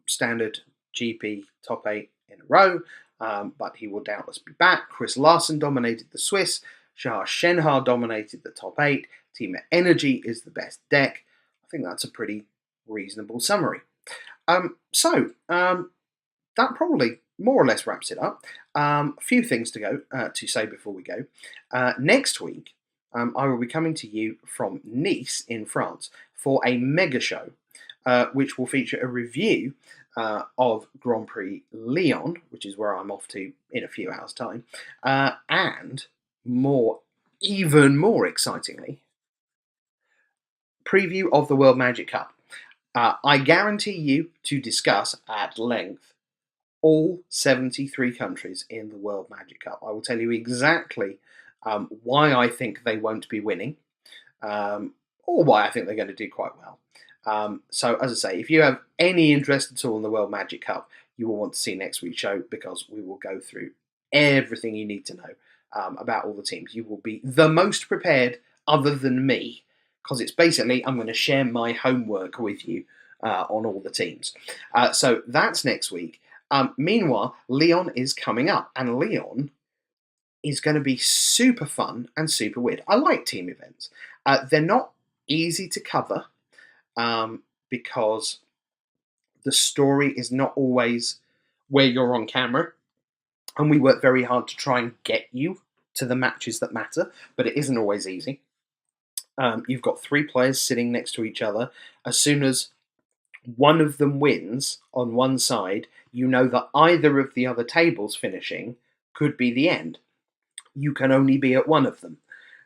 Speaker 1: standard GP top 8 in a row, but he will doubtless be back. Chris Larson dominated the Swiss. Shahar Shenhar dominated the top 8. Team Energy is the best deck. I think that's a pretty reasonable summary. That probably more or less wraps it up. A few things to say before we go. Next week, I will be coming to you from Nice in France for a mega show, which will feature a review of Grand Prix Lyon, which is where I'm off to in a few hours' time, and even more excitingly, preview of the World Magic Cup. I guarantee you to discuss at length all 73 countries in the World Magic Cup. I will tell you exactly why I think they won't be winning, or why I think they're going to do quite well. So, as I say, if you have any interest at all in the World Magic Cup, you will want to see next week's show, because we will go through everything you need to know about all the teams. You will be the most prepared other than me, because it's basically I'm going to share my homework with you on all the teams. So that's next week. Meanwhile, Lyon is coming up, and Lyon is going to be super fun and super weird. I like team events. They're not easy to cover because the story is not always where you're on camera, and we work very hard to try and get you to the matches that matter, but it isn't always easy. You've got 3 players sitting next to each other. As soon as one of them wins on one side, you know that either of the other tables finishing could be the end. You can only be at one of them.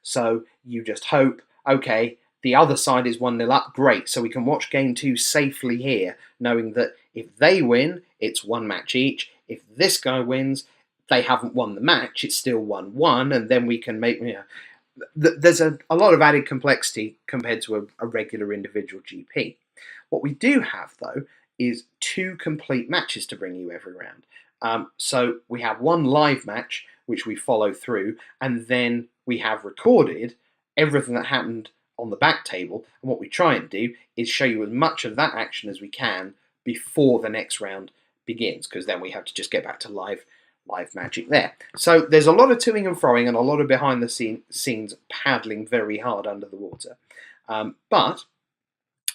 Speaker 1: So you just hope, okay, the other side is 1-0 up, great, so we can watch game 2 safely here, knowing that if they win, it's 1 match each. If this guy wins, they haven't won the match, it's still 1-1, and then we can make... There's a lot of added complexity compared to a regular individual GP. What we do have, though, is 2 complete matches to bring you every round. So we have 1 live match, which we follow through, and then we have recorded everything that happened on the back table. And what we try and do is show you as much of that action as we can before the next round begins, because then we have to just get back to live magic there. So there's a lot of toing and froing and a lot of behind the scenes paddling very hard under the water. But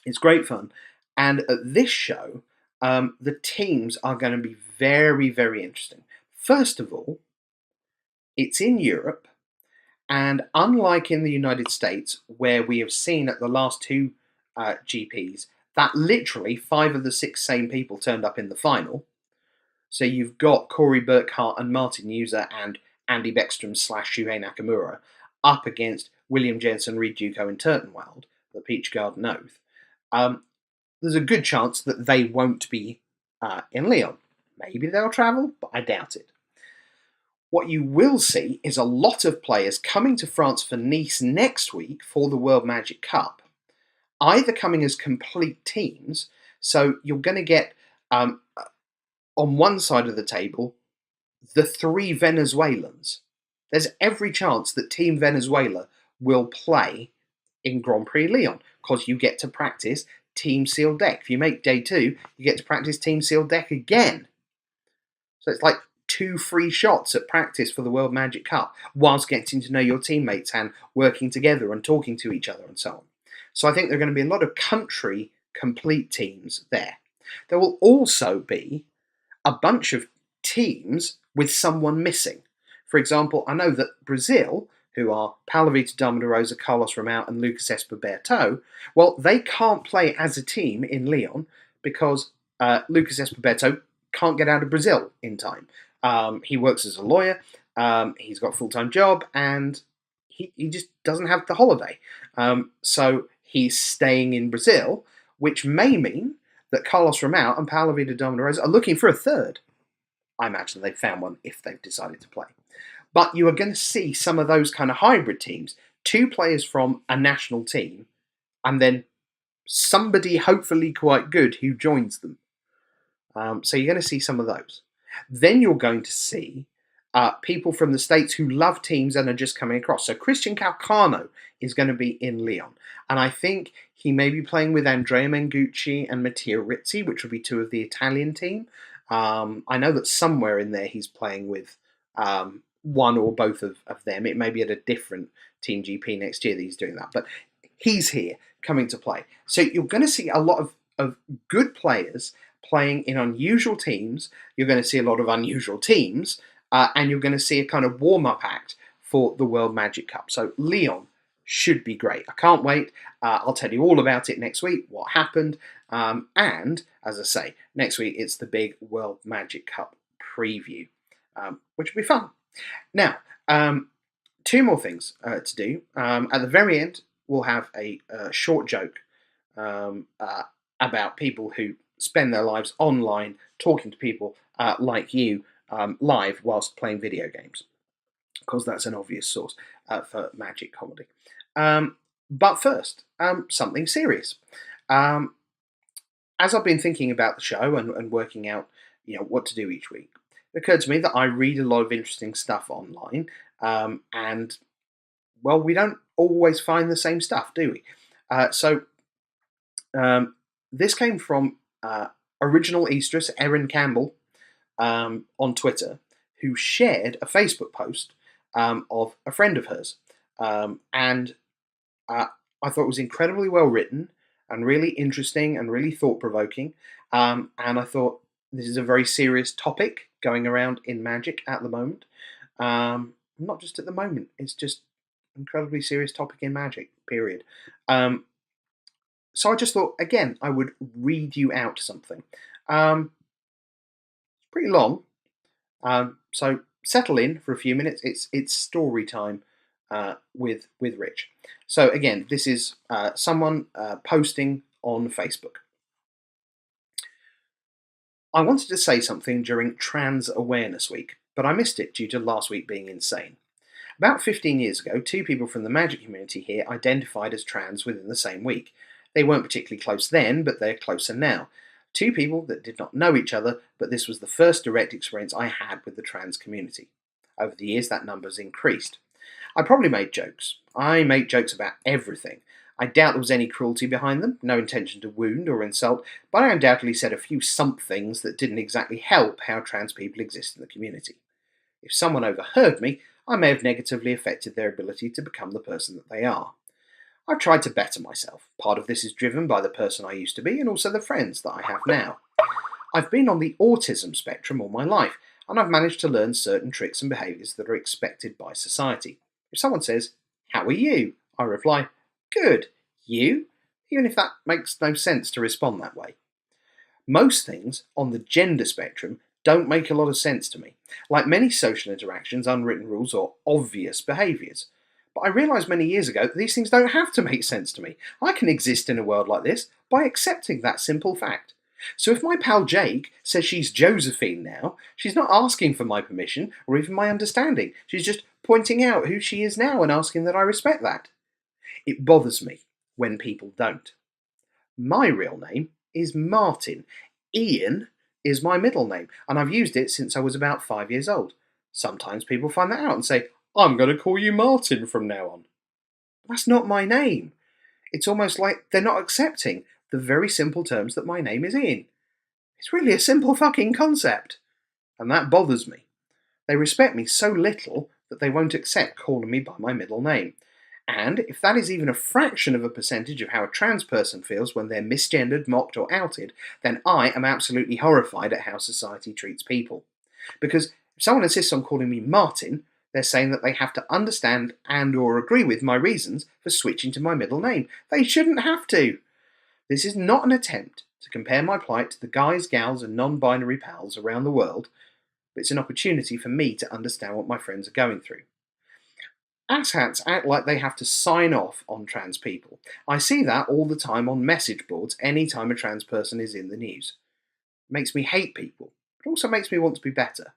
Speaker 1: it's great fun. And at this show, the teams are going to be very, very interesting. First of all, it's in Europe, and unlike in the United States, where we have seen at the last 2 GPs that literally 5 of the 6 same people turned up in the final. So you've got Corey Burkhart and Martin User and Andy Beckstrom / Shuhei Nakamura up against William Jensen, Reed Duco and Turtenwald, the Peach Garden Oath. There's a good chance that they won't be in Lyon. Maybe they'll travel, but I doubt it. What you will see is a lot of players coming to France for Nice next week for the World Magic Cup, either coming as complete teams, so you're going to get, on one side of the table, the 3 Venezuelans. There's every chance that Team Venezuela will play in Grand Prix Lyon, because you get to practice Team Sealed Deck. If you make day 2, you get to practice Team Sealed Deck again. So it's like 2 free shots at practice for the World Magic Cup, whilst getting to know your teammates and working together and talking to each other and so on. So I think there are going to be a lot of country complete teams there. There will also be a bunch of teams with someone missing. For example, I know that Brazil, who are Paulo Vitor Damarosa, Carlos Romão and Lucas Esperberto, well, they can't play as a team in Lyon because Lucas Esperberto can't get out of Brazil in time. He works as a lawyer, he's got a full-time job, and he just doesn't have the holiday. So he's staying in Brazil, which may mean that Carlos Romão and Paulo Vitor Damarosa are looking for a third. I imagine they've found one if they've decided to play. But you are going to see some of those kind of hybrid teams, 2 players from a national team, and then somebody hopefully quite good who joins them. So you're going to see some of those. Then you're going to see people from the States who love teams and are just coming across. So Christian Calcano is going to be in Lyon. And I think he may be playing with Andrea Mengucci and Mattia Rizzi, which will be 2 of the Italian team. I know that somewhere in there he's playing with one or both of them. It may be at a different Team GP next year that he's doing that, but he's here coming to play. So you're going to see a lot of good players playing in unusual teams. You're going to see a lot of unusual teams, and you're going to see a kind of warm-up act for the World Magic Cup. So Lyon should be great. I can't wait. I'll tell you all about it next week, what happened. And, as I say, next week it's the big World Magic Cup preview, which will be fun. Now, two more things to do. At the very end, we'll have a short joke about people who spend their lives online talking to people like you live whilst playing video games, because that's an obvious source for magic comedy. But first, something serious. As I've been thinking about the show and working out, what to do each week, it occurred to me that I read a lot of interesting stuff online, and well, we don't always find the same stuff, do we? So this came from original Eastress Erin Campbell on Twitter, who shared a Facebook post of a friend of hers, and I thought it was incredibly well written and really interesting and really thought-provoking. And I thought this is a very serious topic going around in magic at the moment. Not just at the moment, it's just an incredibly serious topic in magic, period. So I just thought, again, I would read you out something. It's pretty long, so settle in for a few minutes. It's story time with Rich. So again, this is someone posting on Facebook. I wanted to say something during Trans Awareness Week, but I missed it due to last week being insane. About 15 years ago, two people from the magic community here identified as trans within the same week. They weren't particularly close then, but they're closer now. Two people that did not know each other, but this was the first direct experience I had with the trans community. Over the years, that number's increased. I probably made jokes. I make jokes about everything. I doubt there was any cruelty behind them, no intention to wound or insult, but I undoubtedly said a few somethings that didn't exactly help how trans people exist in the community. If someone overheard me, I may have negatively affected their ability to become the person that they are. I've tried to better myself. Part of this is driven by the person I used to be and also the friends that I have now. I've been on the autism spectrum all my life, and I've managed to learn certain tricks and behaviours that are expected by society. If someone says, "How are you?" I reply, "Good. You?" Even if that makes no sense to respond that way. Most things on the gender spectrum don't make a lot of sense to me. Like many social interactions, unwritten rules or obvious behaviours. But I realised many years ago that these things don't have to make sense to me. I can exist in a world like this by accepting that simple fact. So if my pal Jake says she's Josephine now, she's not asking for my permission or even my understanding. She's just pointing out who she is now and asking that I respect that. It bothers me when people don't. My real name is Martin. Ian is my middle name, and I've used it since I was about 5 years old. Sometimes people find that out and say, "I'm going to call you Martin from now on." That's not my name. It's almost like they're not accepting the very simple terms that my name is in. It's really a simple fucking concept. And that bothers me. They respect me so little that they won't accept calling me by my middle name. And if that is even a fraction of a percentage of how a trans person feels when they're misgendered, mocked, or outed, then I am absolutely horrified at how society treats people. Because if someone insists on calling me Martin, they're saying that they have to understand and or agree with my reasons for switching to my middle name. They shouldn't have to. This is not an attempt to compare my plight to the guys, gals, and non-binary pals around the world, but it's an opportunity for me to understand what my friends are going through. Asshats act like they have to sign off on trans people. I see that all the time on message boards any time a trans person is in the news. It makes me hate people, but also makes me want to be better.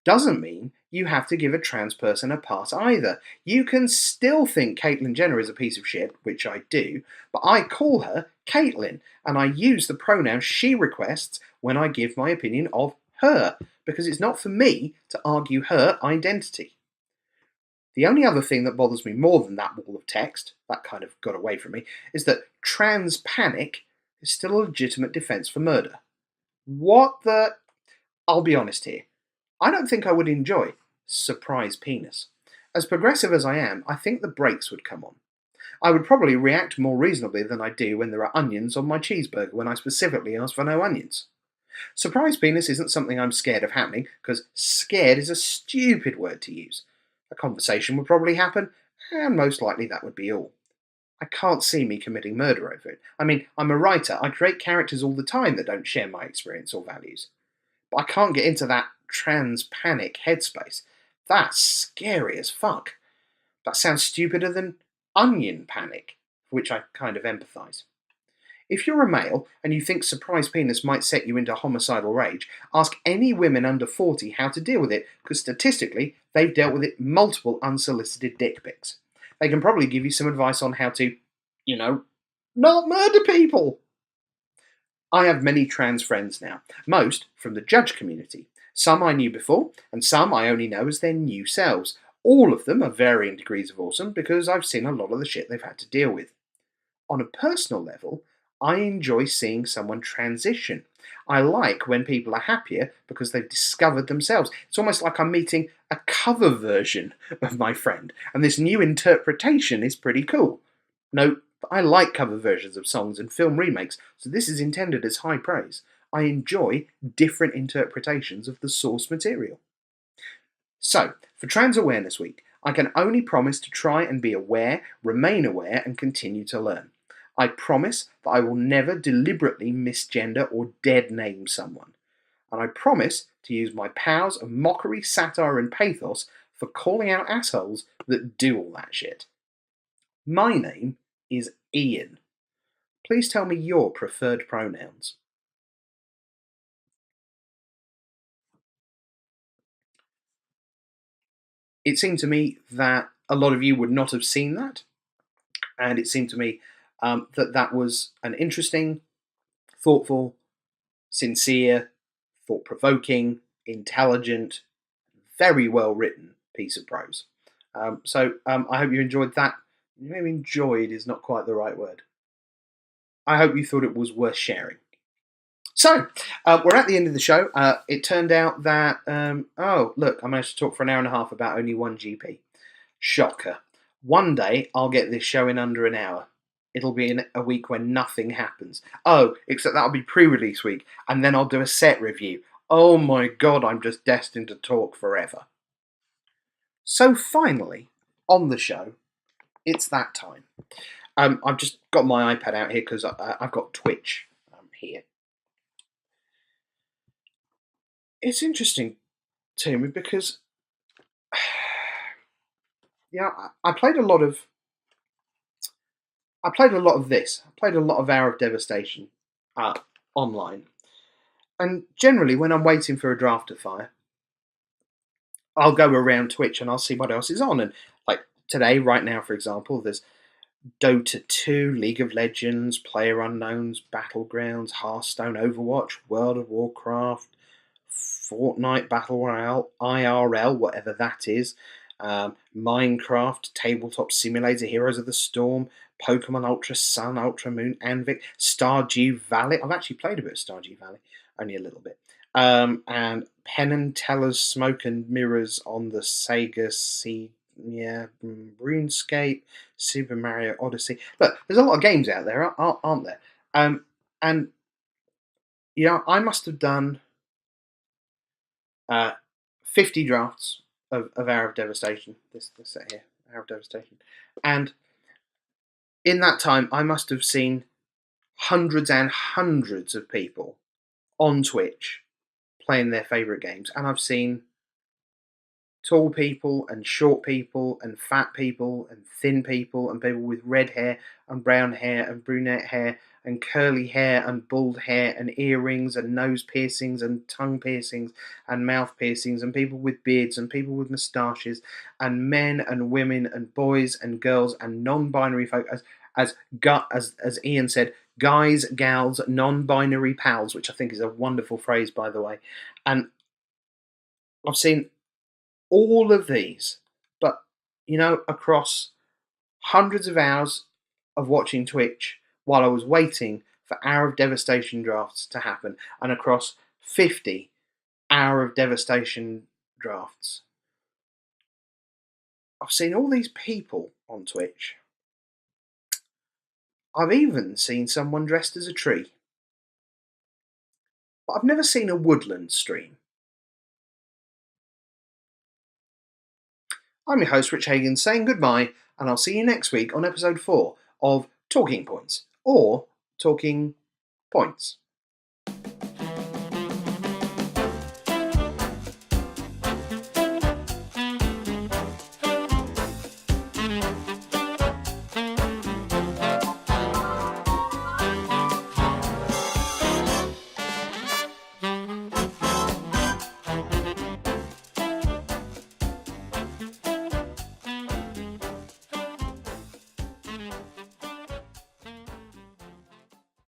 Speaker 1: Doesn't mean you have to give a trans person a pass either. You can still think Caitlyn Jenner is a piece of shit, which I do, but I call her Caitlyn, and I use the pronoun she requests when I give my opinion of her, because it's not for me to argue her identity. The only other thing that bothers me more than that wall of text, that kind of got away from me, is that trans panic is still a legitimate defence for murder. What the... I'll be honest here. I don't think I would enjoy surprise penis. As progressive as I am, I think the brakes would come on. I would probably react more reasonably than I do when there are onions on my cheeseburger when I specifically ask for no onions. Surprise penis isn't something I'm scared of happening, because scared is a stupid word to use. A conversation would probably happen, and most likely that would be all. I can't see me committing murder over it. I mean, I'm a writer, I create characters all the time that don't share my experience or values. But I can't get into that trans panic headspace. That's scary as fuck. That sounds stupider than onion panic, for which I kind of empathise. If you're a male and you think surprise penis might set you into homicidal rage, ask any women under 40 how to deal with it, because statistically, they've dealt with it multiple unsolicited dick pics. They can probably give you some advice on how to, you know, not murder people. I have many trans friends now, most from the judge community. Some I knew before, and some I only know as their new selves. All of them are varying degrees of awesome because I've seen a lot of the shit they've had to deal with. On a personal level, I enjoy seeing someone transition. I like when people are happier because they've discovered themselves. It's almost like I'm meeting a cover version of my friend, and this new interpretation is pretty cool. Note, I like cover versions of songs and film remakes, so this is intended as high praise. I enjoy different interpretations of the source material. So, for Trans Awareness Week, I can only promise to try and be aware, remain aware, and continue to learn. I promise that I will never deliberately misgender or dead name someone. And I promise to use my powers of mockery, satire, and pathos for calling out assholes that do all that shit. My name is Ian. Please tell me your preferred pronouns. It seemed to me that a lot of you would not have seen that, and it seemed to me that that was an interesting, thoughtful, sincere, thought provoking, intelligent, very well written piece of prose. I hope you enjoyed that. Maybe enjoyed is not quite the right word. I hope you thought it was worth sharing. So, we're at the end of the show. It turned out that, oh, look, I managed to talk for an hour and a half about only one GP. Shocker. One day, I'll get this show in under an hour. It'll be in a week when nothing happens. Oh, except that'll be pre-release week, and then I'll do a set review. Oh my god, I'm just destined to talk forever. So finally, on the show, it's that time. I've just got my iPad out here because I've got Twitch here. It's interesting to me because, yeah, I played a lot of this. I played a lot of Hour of Devastation online. And generally, when I'm waiting for a draft to fire, I'll go around Twitch and I'll see what else is on. And like today, right now, for example, there's Dota 2, League of Legends, PlayerUnknown's, Battlegrounds, Hearthstone, Overwatch, World of Warcraft, Fortnite Battle Royale, IRL, whatever that is, Minecraft, Tabletop Simulator, Heroes of the Storm, Pokemon Ultra Sun, Ultra Moon, Anvic, Stardew Valley. I've actually played a bit of Stardew Valley, only a little bit. And Penn and Teller's Smoke and Mirrors on the Sega RuneScape, Super Mario Odyssey. Look, there's a lot of games out there, aren't there? And I must have done 50 drafts of Hour of Devastation. This set here, Hour of Devastation, and in that time, I must have seen hundreds and hundreds of people on Twitch playing their favourite games, and I've seen tall people and short people and fat people and thin people and people with red hair and brown hair and brunette hair and curly hair and bald hair and earrings and nose piercings and tongue piercings and mouth piercings and people with beards and people with moustaches and men and women and boys and girls and non-binary folk as Ian said, guys, gals, non-binary pals, which I think is a wonderful phrase, by the way. And I've seen all of these, but across hundreds of hours of watching Twitch while I was waiting for Hour of Devastation drafts to happen, and across 50 Hour of Devastation drafts. I've seen all these people on Twitch. I've even seen someone dressed as a tree. But I've never seen a woodland stream. I'm your host, Rich Hagon, saying goodbye, and I'll see you next week on episode 4 of Talking Points, or Talking Points.